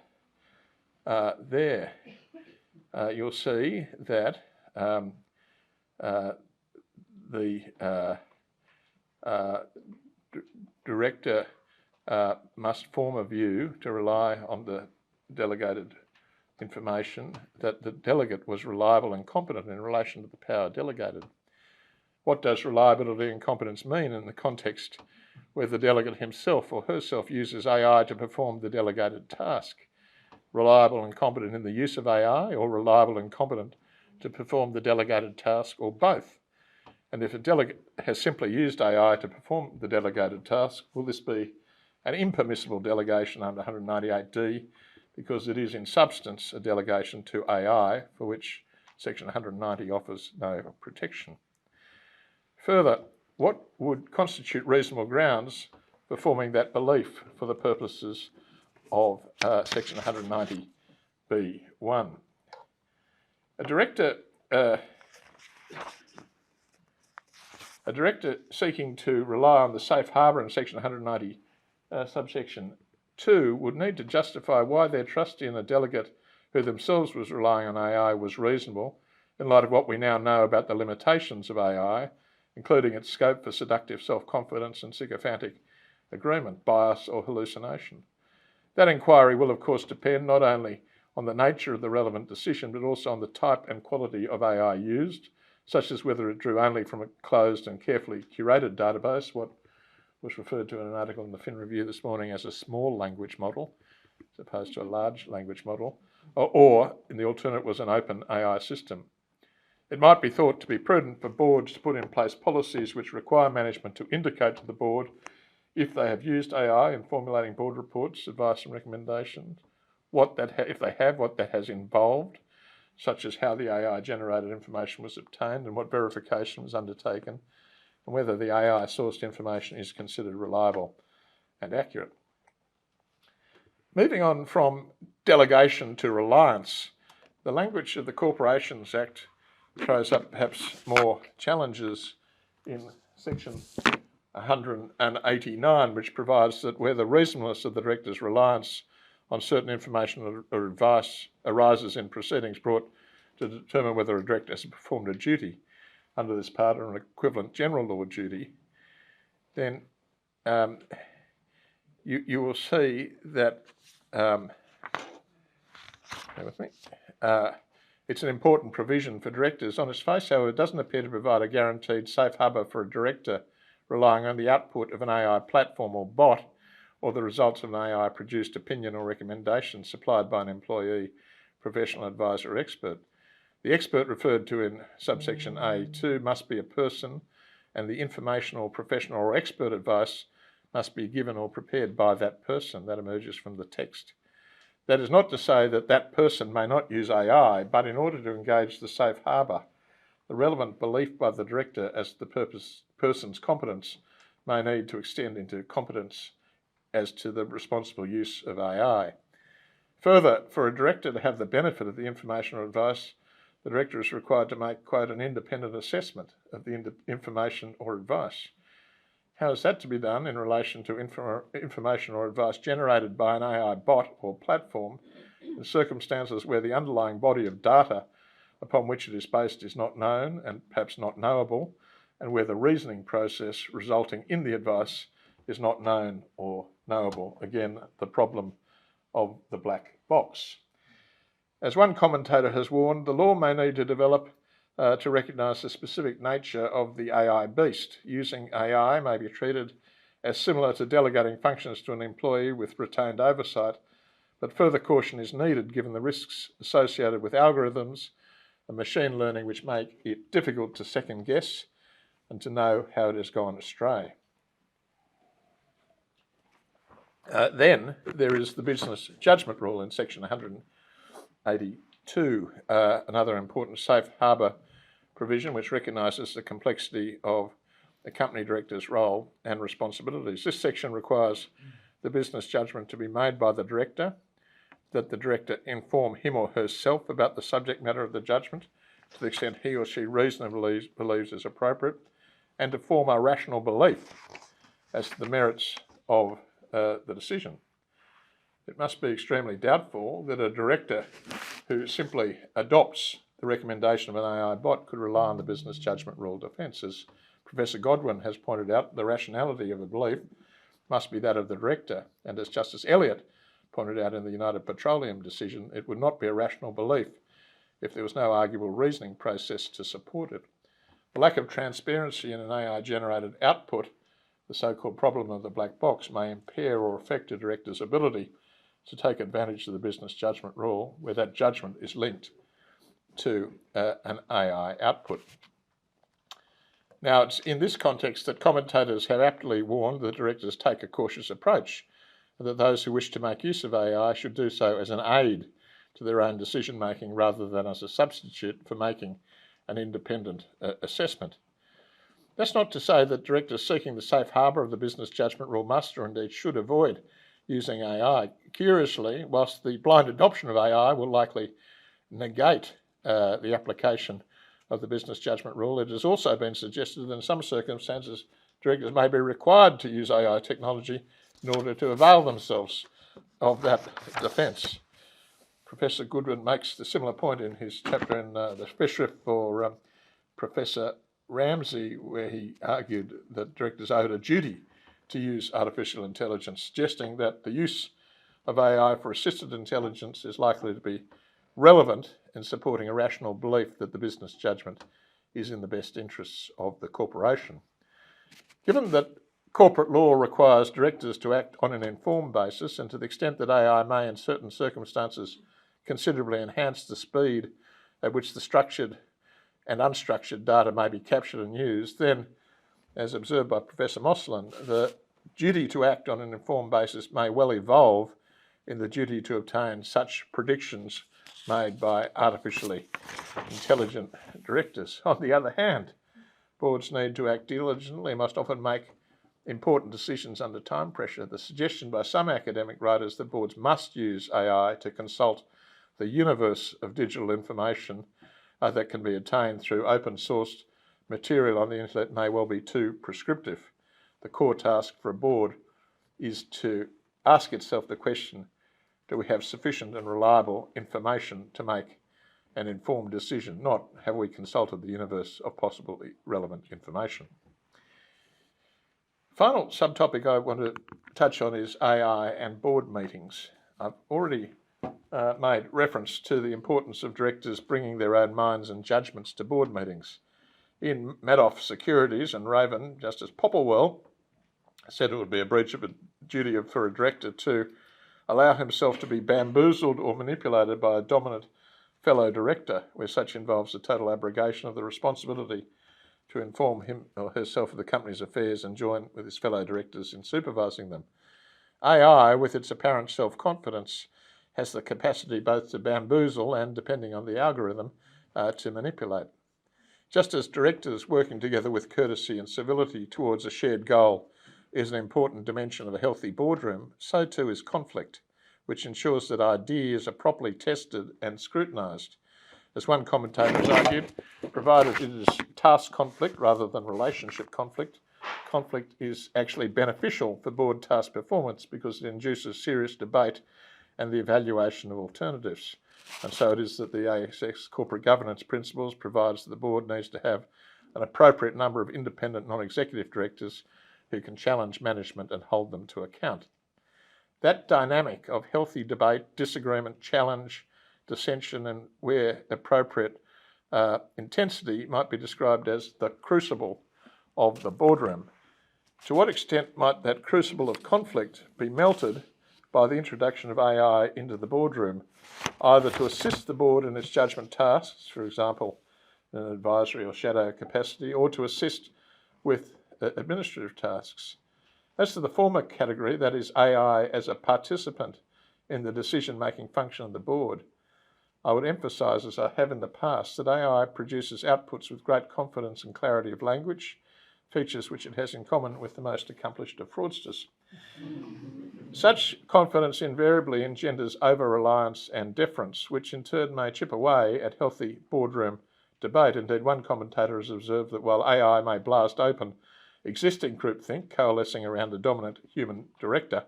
there. You'll see that the director must form a view to rely on the delegated information that the delegate was reliable and competent in relation to the power delegated. What does reliability and competence mean in the context where the delegate himself or herself uses AI to perform the delegated task? Reliable and competent in the use of AI, or reliable and competent to perform the delegated task, or both? And if a delegate has simply used AI to perform the delegated task, will this be an impermissible delegation under 198D because it is in substance a delegation to AI for which Section 190 offers no protection? Further, what would constitute reasonable grounds for forming that belief for the purposes of Section 190B(1)? A director seeking to rely on the safe harbour in Section 190 subsection 2 would need to justify why their trustee in a delegate who themselves was relying on AI was reasonable in light of what we now know about the limitations of AI, including its scope for seductive self-confidence and sycophantic agreement, bias or hallucination. That inquiry will of course depend not only on the nature of the relevant decision but also on the type and quality of AI used, such as whether it drew only from a closed and carefully curated database, what was referred to in an article in the Fin Review this morning as a small language model, as opposed to a large language model, or in the alternate was an open AI system. It might be thought to be prudent for boards to put in place policies which require management to indicate to the board if they have used AI in formulating board reports, advice and recommendations, if they have, what that has involved, such as how the AI-generated information was obtained and what verification was undertaken, and whether the AI-sourced information is considered reliable and accurate. Moving on from delegation to reliance, the language of the Corporations Act throws up perhaps more challenges in Section 189, which provides that where the reasonableness of the director's reliance on certain information or advice arises in proceedings brought to determine whether a director has performed a duty under this part or an equivalent general law duty, then you will see that bear with me. It's an important provision for directors. On its face, however, it doesn't appear to provide a guaranteed safe harbour for a director relying on the output of an AI platform or bot or the results of an AI-produced opinion or recommendation supplied by an employee, professional advisor or expert. The expert referred to in subsection A2 must be a person and the informational, professional or expert advice must be given or prepared by that person. That emerges from the text. That is not to say that that person may not use AI, but in order to engage the safe harbour, the relevant belief by the director as to the person's competence may need to extend into competence as to the responsible use of AI. Further, for a director to have the benefit of the information or advice, the director is required to make, quote, an independent assessment of the information or advice. How is that to be done in relation to information or advice generated by an AI bot or platform in circumstances where the underlying body of data upon which it is based is not known and perhaps not knowable, and where the reasoning process resulting in the advice is not known or knowable? Again, the problem of the black box. As one commentator has warned, the law may need to develop to recognise the specific nature of the AI beast. Using AI may be treated as similar to delegating functions to an employee with retained oversight, but further caution is needed given the risks associated with algorithms and machine learning, which make it difficult to second guess and to know how it has gone astray. Then there is the business judgment rule in section 182, another important safe harbour provision which recognises the complexity of the company director's role and responsibilities. This section requires the business judgment to be made by the director, that the director inform him or herself about the subject matter of the judgment to the extent he or she reasonably believes is appropriate, and to form a rational belief as to the merits of the decision. It must be extremely doubtful that a director who simply adopts the recommendation of an AI bot could rely on the business judgment rule defence. As Professor Godwin has pointed out, the rationality of a belief must be that of the director, and as Justice Elliott pointed out in the United Petroleum decision, it would not be a rational belief if there was no arguable reasoning process to support it. The lack of transparency in an AI-generated output, the so-called problem of the black box, may impair or affect a director's ability to take advantage of the business judgment rule, where that judgment is linked to an AI output. Now, it's in this context that commentators have aptly warned that directors take a cautious approach, and that those who wish to make use of AI should do so as an aid to their own decision-making rather than as a substitute for making an independent assessment. That's not to say that directors seeking the safe harbour of the business judgment rule must or indeed should avoid using AI. Curiously, whilst the blind adoption of AI will likely negate the application of the business judgment rule, it has also been suggested that in some circumstances directors may be required to use AI technology in order to avail themselves of that defence. Professor Goodwin makes the similar point in his chapter in the Festschrift for Professor Ramsey, where he argued that directors owed a duty to use artificial intelligence, suggesting that the use of AI for assisted intelligence is likely to be relevant in supporting a rational belief that the business judgment is in the best interests of the corporation. Given that corporate law requires directors to act on an informed basis, and to the extent that AI may in certain circumstances considerably enhance the speed at which the structured and unstructured data may be captured and used, then, as observed by Professor Moslin, the duty to act on an informed basis may well evolve in the duty to obtain such predictions made by artificially intelligent directors. On the other hand, boards need to act diligently and must often make important decisions under time pressure. The suggestion by some academic writers that boards must use AI to consult the universe of digital information that can be obtained through open-sourced material on the internet may well be too prescriptive. The core task for a board is to ask itself the question, do we have sufficient and reliable information to make an informed decision, not have we consulted the universe of possibly relevant information. Final subtopic I want to touch on is AI and board meetings. I've already made reference to the importance of directors bringing their own minds and judgments to board meetings. In Madoff Securities and Raven, Justice Popplewell said it would be a breach of a duty for a director to allow himself to be bamboozled or manipulated by a dominant fellow director, where such involves a total abrogation of the responsibility to inform him or herself of the company's affairs and join with his fellow directors in supervising them. AI, with its apparent self-confidence, has the capacity both to bamboozle and, depending on the algorithm, to manipulate. Just as directors working together with courtesy and civility towards a shared goal is an important dimension of a healthy boardroom, so too is conflict, which ensures that ideas are properly tested and scrutinised. As one commentator has argued, provided it is task conflict rather than relationship conflict, conflict is actually beneficial for board task performance because it induces serious debate and the evaluation of alternatives. And so it is that the ASX corporate governance principles provides that the board needs to have an appropriate number of independent non-executive directors who can challenge management and hold them to account. That dynamic of healthy debate, disagreement, challenge, dissension, and where appropriate, intensity might be described as the crucible of the boardroom. To what extent might that crucible of conflict be melted by the introduction of AI into the boardroom, either to assist the board in its judgment tasks, for example, in an advisory or shadow capacity, or to assist with administrative tasks? As to the former category, that is AI as a participant in the decision-making function of the board, I would emphasise, as I have in the past, that AI produces outputs with great confidence and clarity of language, features which it has in common with the most accomplished of fraudsters. Such confidence invariably engenders over-reliance and deference, which in turn may chip away at healthy boardroom debate. Indeed, one commentator has observed that while AI may blast open existing groupthink coalescing around a dominant human director,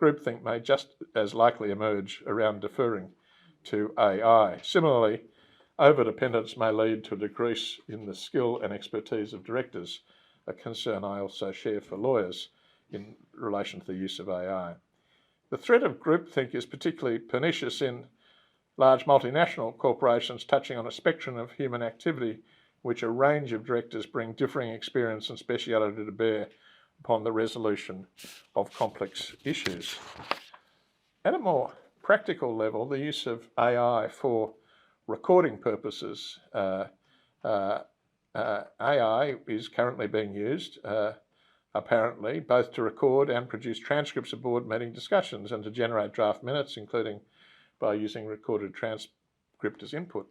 groupthink may just as likely emerge around deferring to AI. Similarly, overdependence may lead to a decrease in the skill and expertise of directors, a concern I also share for lawyers in relation to the use of AI. The threat of groupthink is particularly pernicious in large multinational corporations touching on a spectrum of human activity, which a range of directors bring differing experience and speciality to bear upon the resolution of complex issues. At a more practical level, the use of AI for recording purposes, AI is currently being used, apparently, both to record and produce transcripts of board meeting discussions and to generate draft minutes, including by using recorded transcript as input.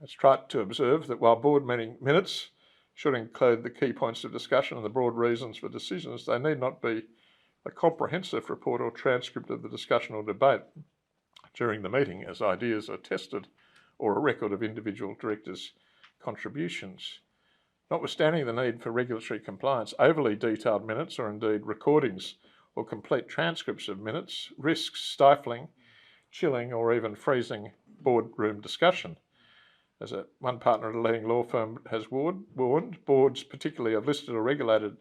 It's right to observe that while board meeting minutes should include the key points of discussion and the broad reasons for decisions, they need not be a comprehensive report or transcript of the discussion or debate during the meeting as ideas are tested or a record of individual directors' contributions. Notwithstanding the need for regulatory compliance, overly detailed minutes or indeed recordings or complete transcripts of minutes risks stifling, chilling or even freezing boardroom discussion. As one partner at a leading law firm has warned, boards, particularly of listed or regulated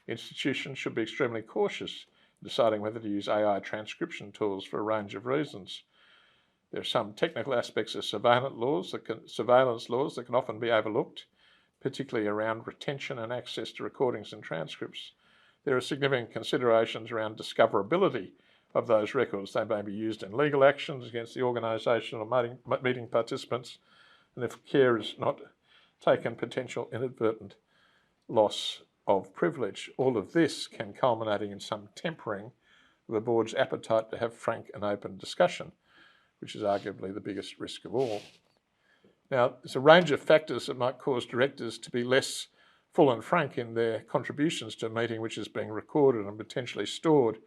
institutions, should be extremely cautious in deciding whether to use AI transcription tools for a range of reasons. There are some technical aspects of surveillance laws that can often be overlooked, particularly around retention and access to recordings and transcripts. There are significant considerations around discoverability of those records. They may be used in legal actions against the organisation or meeting participants, and if care is not taken, potential inadvertent loss of privilege. All of this can culminate in some tempering of the board's appetite to have frank and open discussion, which is arguably the biggest risk of all. Now, there's a range of factors that might cause directors to be less full and frank in their contributions to a meeting which is being recorded and potentially stored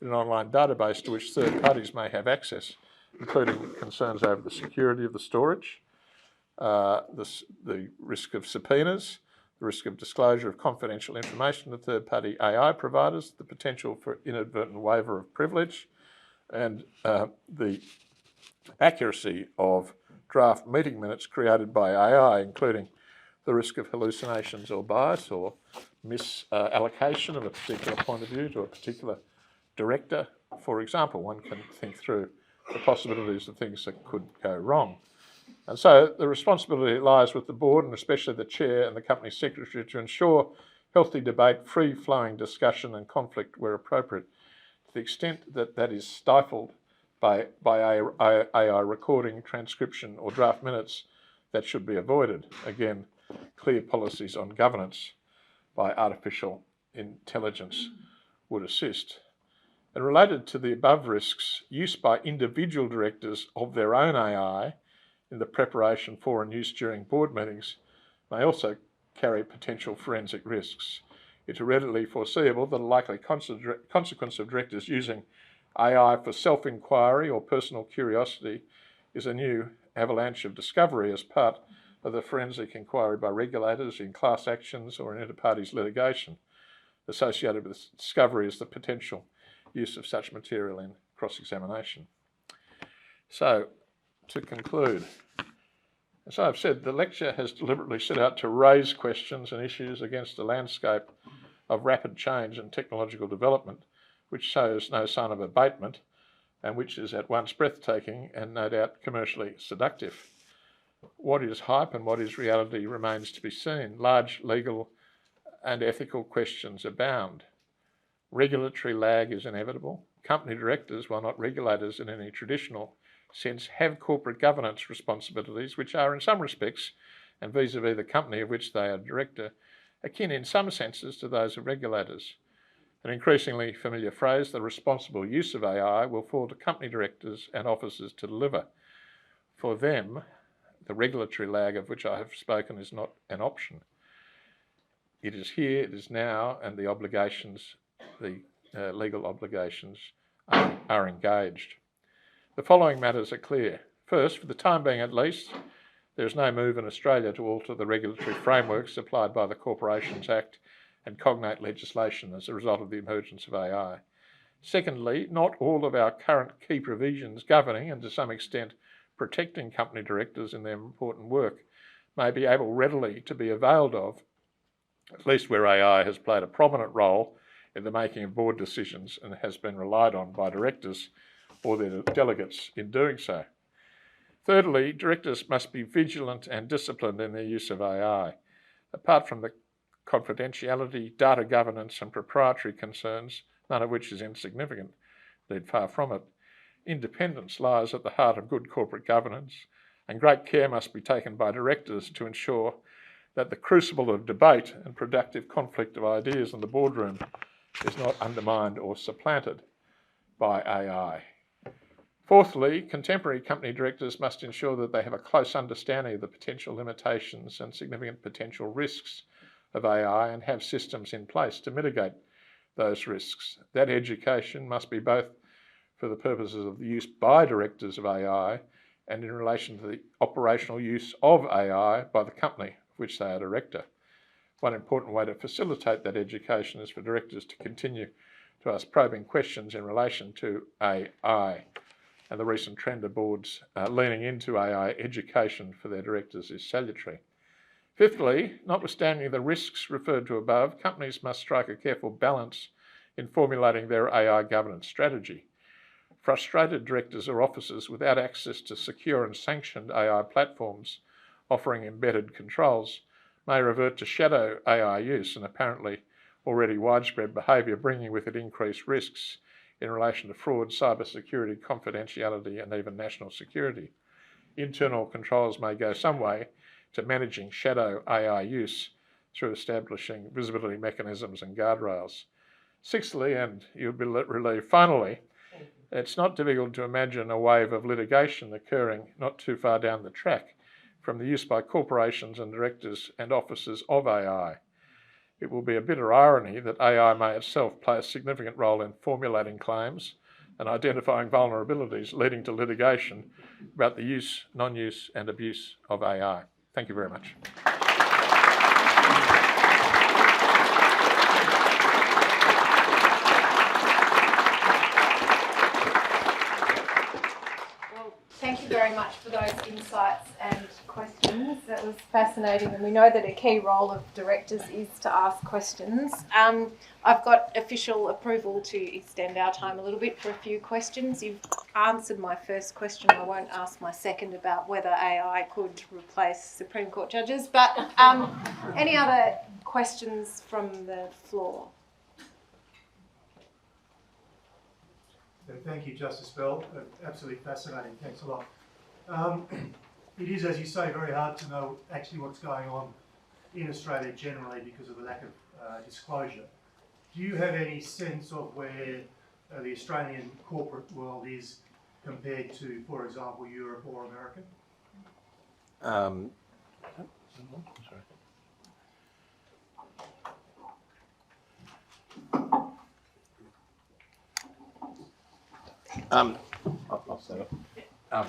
in an online database to which third parties may have access, including concerns over the security of the storage, the risk of subpoenas, the risk of disclosure of confidential information to third-party AI providers, the potential for inadvertent waiver of privilege, and the accuracy of draft meeting minutes created by AI, including the risk of hallucinations or bias or misallocation of a particular point of view to a particular director. For example, one can think through the possibilities of things that could go wrong. And so the responsibility lies with the board and especially the chair and the company secretary to ensure healthy debate, free-flowing discussion and conflict where appropriate. To the extent that that is stifled by AI recording, transcription or draft minutes, that should be avoided. Again, clear policies on governance by artificial intelligence would assist. And related to the above risks, use by individual directors of their own AI in the preparation for and use during board meetings may also carry potential forensic risks. It's readily foreseeable that a likely consequence of directors using AI for self-inquiry or personal curiosity is a new avalanche of discovery as part of the forensic inquiry by regulators in class actions or in inter-parties litigation. Associated with this discovery is the potential use of such material in cross-examination. So, to conclude, as I've said, the lecture has deliberately set out to raise questions and issues against a landscape of rapid change and technological development, which shows no sign of abatement and which is at once breathtaking and no doubt commercially seductive. What is hype and what is reality remains to be seen. Large legal and ethical questions abound. Regulatory lag is inevitable. Company directors, while not regulators in any traditional sense, have corporate governance responsibilities which are in some respects, and vis-a-vis the company of which they are director, akin in some senses to those of regulators. An increasingly familiar phrase, the responsible use of AI, will fall to company directors and officers to deliver. For them, the regulatory lag of which I have spoken is not an option. It is here, it is now, and the obligations, the legal obligations are engaged. The following matters are clear. First, for the time being at least, there is no move in Australia to alter the regulatory frameworks supplied by the Corporations Act and cognate legislation as a result of the emergence of AI. Secondly, not all of our current key provisions governing and to some extent protecting company directors in their important work may be able readily to be availed of, at least where AI has played a prominent role in the making of board decisions and has been relied on by directors or their delegates in doing so. Thirdly, directors must be vigilant and disciplined in their use of AI. Apart from the confidentiality, data governance and proprietary concerns, none of which is insignificant, indeed far from it, independence lies at the heart of good corporate governance, and great care must be taken by directors to ensure that the crucible of debate and productive conflict of ideas in the boardroom is not undermined or supplanted by AI. Fourthly, contemporary company directors must ensure that they have a close understanding of the potential limitations and significant potential risks of AI and have systems in place to mitigate those risks. That education must be both for the purposes of the use by directors of AI and in relation to the operational use of AI by the company of which they are director. One important way to facilitate that education is for directors to continue to ask probing questions in relation to AI. And the recent trend of boards leaning into AI education for their directors is salutary. Fifthly, notwithstanding the risks referred to above, companies must strike a careful balance in formulating their AI governance strategy. Frustrated directors or officers without access to secure and sanctioned AI platforms offering embedded controls may revert to shadow AI use and apparently already widespread behaviour, bringing with it increased risks in relation to fraud, cybersecurity, confidentiality and even national security. Internal controls may go some way to managing shadow AI use through establishing visibility mechanisms and guardrails. Sixthly, and you'll be relieved, finally, it's not difficult to imagine a wave of litigation occurring not too far down the track from the use by corporations and directors and officers of AI. It will be a bitter irony that AI may itself play a significant role in formulating claims and identifying vulnerabilities leading to litigation about the use, non-use and abuse of AI. Thank you very much. Thank you very much for those insights and questions. That was fascinating, and we know that a key role of directors is to ask questions. I've got official approval to extend our time a little bit for a few questions. You've answered my first question. I won't ask my second about whether AI could replace Supreme Court judges, but any other questions from the floor? Thank you, Justice Bell. Absolutely fascinating. Thanks a lot. It is, as you say, very hard to know actually what's going on in Australia generally because of the lack of disclosure. Do you have any sense of where the Australian corporate world is compared to, for example, Europe or America? Sorry. I'll set up.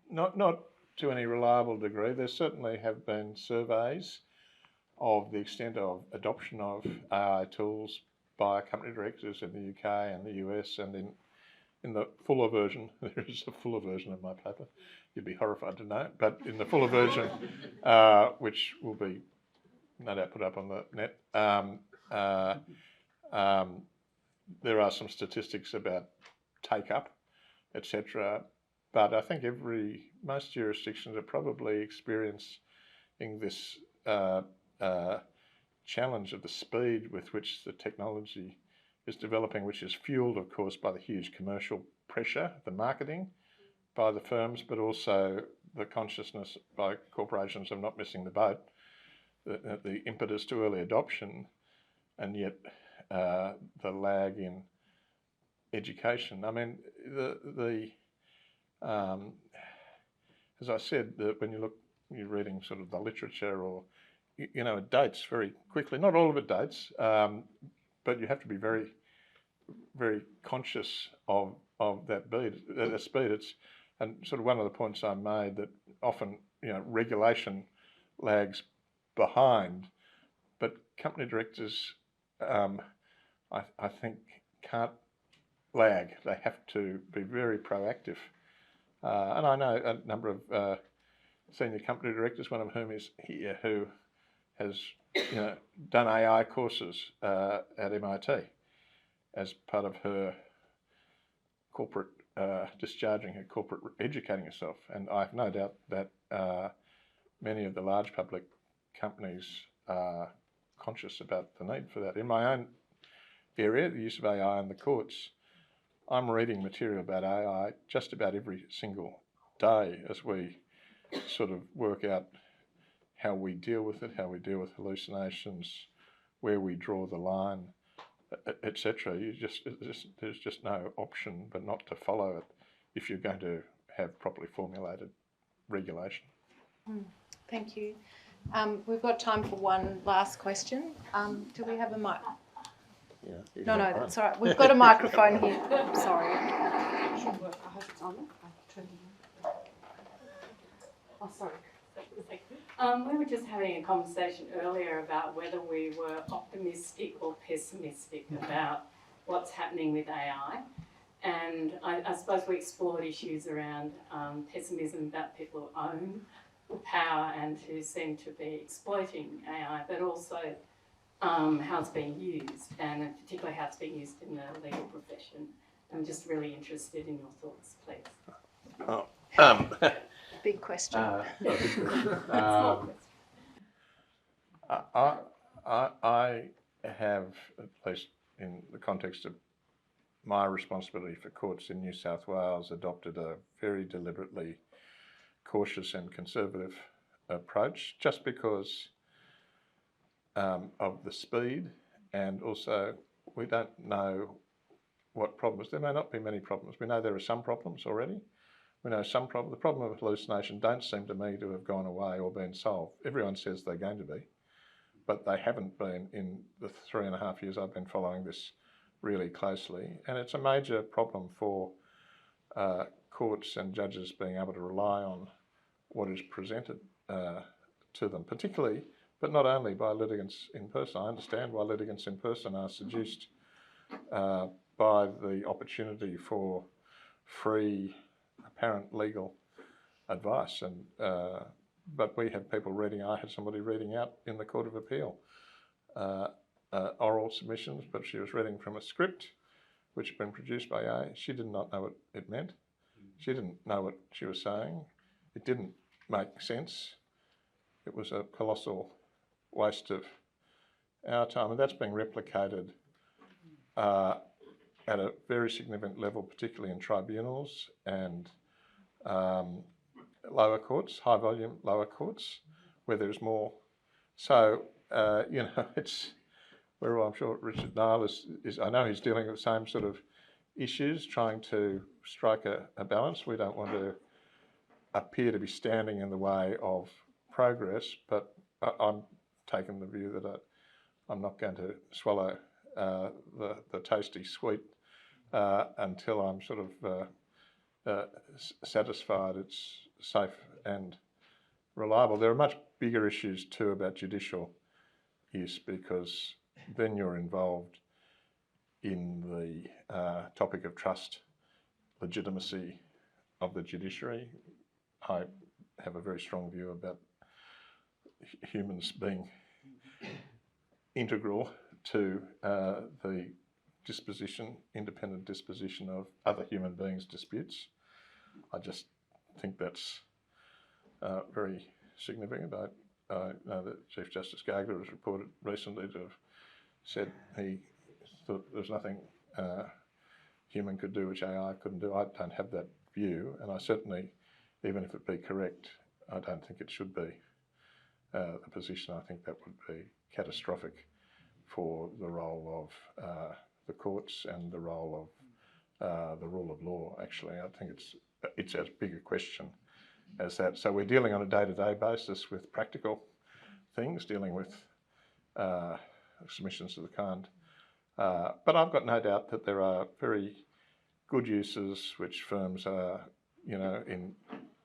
Not to any reliable degree. There certainly have been surveys of the extent of adoption of AI tools by company directors in the UK and the US, and in the fuller version, there is a fuller version of my paper, you'd be horrified to know, but in the fuller version, which will be no doubt put up on the net, there are some statistics about take-up, etc. But I think most jurisdictions are probably experiencing this challenge of the speed with which the technology is developing, which is fuelled, of course, by the huge commercial pressure, the marketing by the firms, but also the consciousness by corporations of not missing the boat, the impetus to early adoption, and yet the lag in education. I mean, as I said, when you're reading sort of the literature, or it dates very quickly. Not all of it dates, but you have to be very, very conscious of that speed. And sort of one of the points I made, that often regulation lags behind, but company directors, I think, can't lag. They have to be very proactive. And I know a number of senior company directors, one of whom is here, who has done AI courses at MIT as part of her corporate discharging her corporate educating herself. And I have no doubt that many of the large public companies are conscious about the need for that. In my own area, the use of AI in the courts, I'm reading material about AI just about every single day as we sort of work out how we deal with it, how we deal with hallucinations, where we draw the line, etc. There's just no option but not to follow it if you're going to have properly formulated regulation. Thank you. We've got time for one last question. Do we have a mic? Yeah, No, that's all right. We've got a microphone here. Sorry. Should work. I hope it's on. Oh, sorry. We were just having a conversation earlier about whether we were optimistic or pessimistic about what's happening with AI. And I suppose we explored issues around pessimism about people who own the power and who seem to be exploiting AI, but also how it's being used, and particularly how it's being used in the legal profession. I'm just really interested in your thoughts, please. Big question. I have, at least in the context of my responsibility for courts in New South Wales, adopted a very deliberately cautious and conservative approach, just because of the speed, and also we don't know what problems. There may not be many problems. We know there are some problems already. We know some problem. The problem of hallucination don't seem to me to have gone away or been solved. Everyone says they're going to be, but they haven't been in the 3.5 years I've been following this really closely. And it's a major problem for courts and judges being able to rely on what is presented to them, particularly, but not only by litigants in person. I understand why litigants in person are seduced by the opportunity for free, apparent legal advice. And but we had people reading. I had somebody reading out in the Court of Appeal oral submissions, but she was reading from a script which had been produced by AI. She did not know what it meant. She didn't know what she was saying. It didn't make sense. It was a colossal waste of our time, and that's being replicated at a very significant level, particularly in tribunals and lower courts, high volume lower courts, where there's more. So, it's where I'm sure Richard Nile is, I know he's dealing with the same sort of issues, trying to strike a balance. We don't want to appear to be standing in the way of progress, but I'm taking the view that I'm not going to swallow the tasty sweet until I'm sort of satisfied it's safe and reliable. There are much bigger issues too about judicial use, because then you're involved in the topic of trust, legitimacy of the judiciary. I have a very strong view about humans being integral to the independent disposition of other human beings' disputes. I just think that's very significant. I know that Chief Justice Gageler was reported recently to have said he thought there's nothing human could do which AI couldn't do. I don't have that view, and I certainly, even if it be correct, I don't think it should be the position. I think that would be catastrophic for the role of the courts and the role of the rule of law, actually. I think it's as big a question as that. So we're dealing on a day-to-day basis with practical things, dealing with submissions of the kind. But I've got no doubt that there are very good uses which firms are, in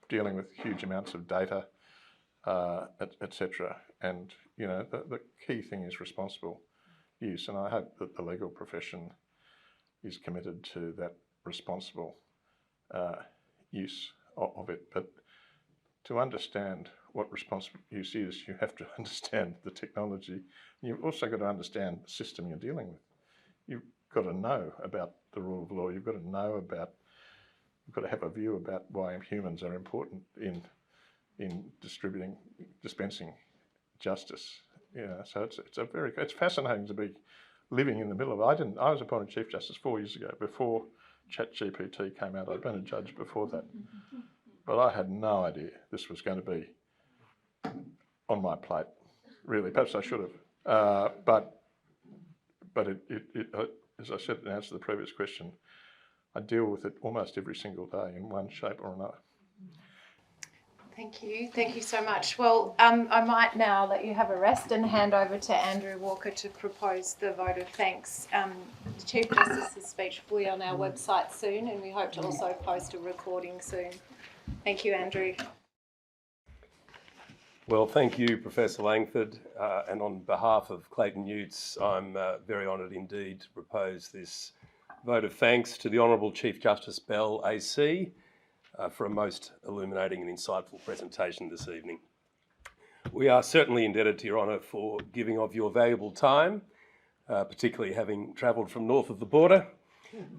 dealing with huge amounts of data, etc. And, the key thing is responsible use. And I hope that the legal profession is committed to that responsible use of it. But to understand what responsible use is, you have to understand the technology. You've also got to understand the system you're dealing with. You've got to know about the rule of law. You've got to have a view about why humans are important in dispensing justice. So it's fascinating to be living in the middle of it. I was appointed Chief Justice 4 years ago, before ChatGPT came out. I'd been a judge before that. But I had no idea this was going to be on my plate, really. Perhaps I should have. But as I said in answer to the previous question, I deal with it almost every single day in one shape or another. Thank you. Thank you so much. Well, I might now let you have a rest and hand over to Andrew Walker to propose the vote of thanks. The Chief Justice's speech will be on our website soon, and we hope to also post a recording soon. Thank you, Andrew. Well, thank you, Professor Langford. And on behalf of Clayton Utes, I'm very honoured indeed to propose this vote of thanks to the Honourable Chief Justice Bell AC for a most illuminating and insightful presentation this evening. We are certainly indebted to Your Honour for giving of your valuable time, particularly having travelled from north of the border,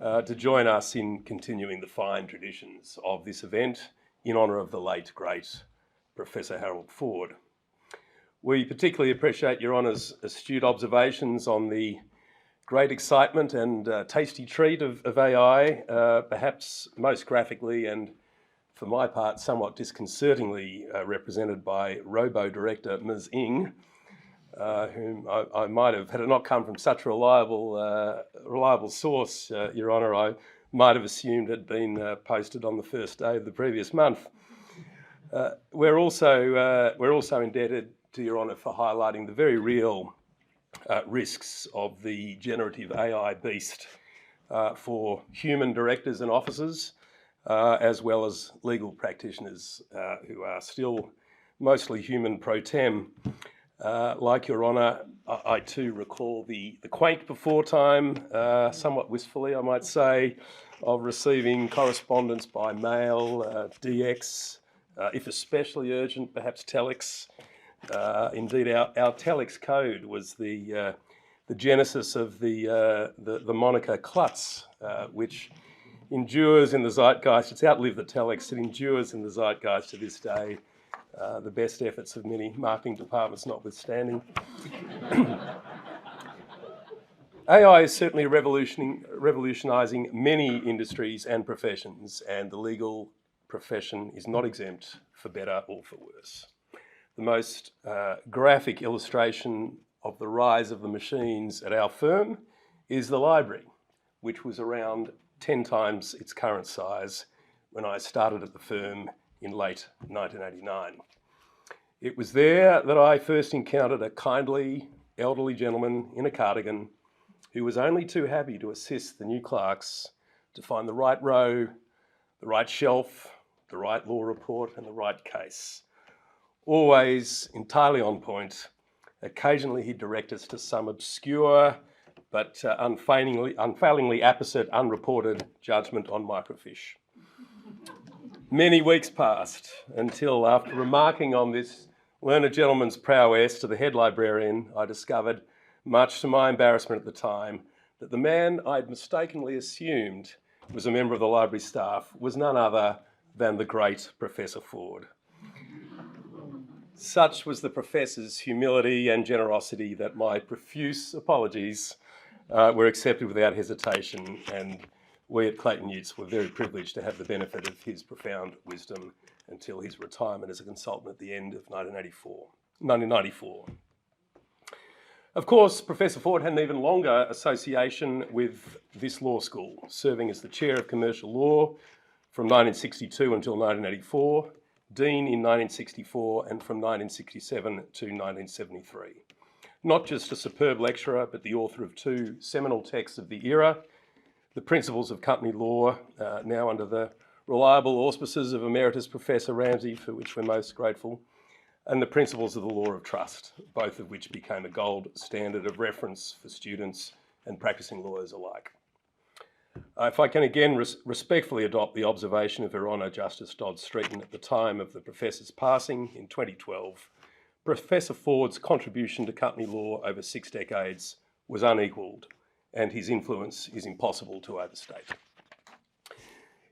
to join us in continuing the fine traditions of this event in honour of the late, great Professor Harold Ford. We particularly appreciate Your Honour's astute observations on the great excitement and tasty treat of AI, perhaps most graphically and, for my part, somewhat disconcertingly represented by Robo-Director Ms. Ng, whom I might have, had it not come from such a reliable source, Your Honour, I might have assumed had been posted on the first day of the previous month. We're also indebted to Your Honour for highlighting the very real risks of the generative AI beast for human directors and officers, as well as legal practitioners who are still mostly human pro tem. Like Your Honour, I too recall the quaint before time, somewhat wistfully I might say, of receiving correspondence by mail, DX, if especially urgent, perhaps telex. Indeed, our telex code was the genesis of the moniker Klutz, which endures in the zeitgeist. It's outlived the telex. It endures in the zeitgeist to this day. The best efforts of many marketing departments notwithstanding. AI is certainly revolutionising many industries and professions, and the legal profession is not exempt, for better or for worse. the most graphic illustration of the rise of the machines at our firm is the library, which was around 10 times its current size when I started at the firm in late 1989. It was there that I first encountered a kindly, elderly gentleman in a cardigan who was only too happy to assist the new clerks to find the right row, the right shelf, the right law report, and the right case. Always entirely on point. Occasionally he'd direct us to some obscure but unfailingly apposite, unreported judgment on microfiche. Many weeks passed until, after remarking on this learned gentleman's prowess to the head librarian, I discovered, much to my embarrassment at the time, that the man I'd mistakenly assumed was a member of the library staff was none other than the great Professor Ford. Such was the professor's humility and generosity that my profuse apologies were accepted without hesitation, and we at Clayton Utes were very privileged to have the benefit of his profound wisdom until his retirement as a consultant at the end of 1994. Of course, Professor Ford had an even longer association with this law school, serving as the Chair of Commercial Law from 1962 until 1984, Dean in 1964, and from 1967 to 1973. Not just a superb lecturer, but the author of two seminal texts of the era, The Principles of Company Law, now under the reliable auspices of Emeritus Professor Ramsey, for which we're most grateful, and The Principles of the Law of Trust, both of which became a gold standard of reference for students and practicing lawyers alike. If I can again respectfully adopt the observation of Her Honour Justice Dodd-Streeton at the time of the Professor's passing in 2012, Professor Ford's contribution to company law over 6 decades was unequalled, and his influence is impossible to overstate.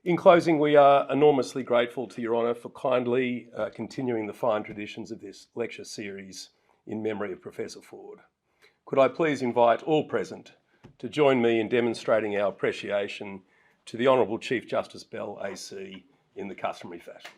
In closing, we are enormously grateful to Your Honour for kindly continuing the fine traditions of this lecture series in memory of Professor Ford. Could I please invite all present to join me in demonstrating our appreciation to the Honourable Chief Justice Bell AC in the customary fashion.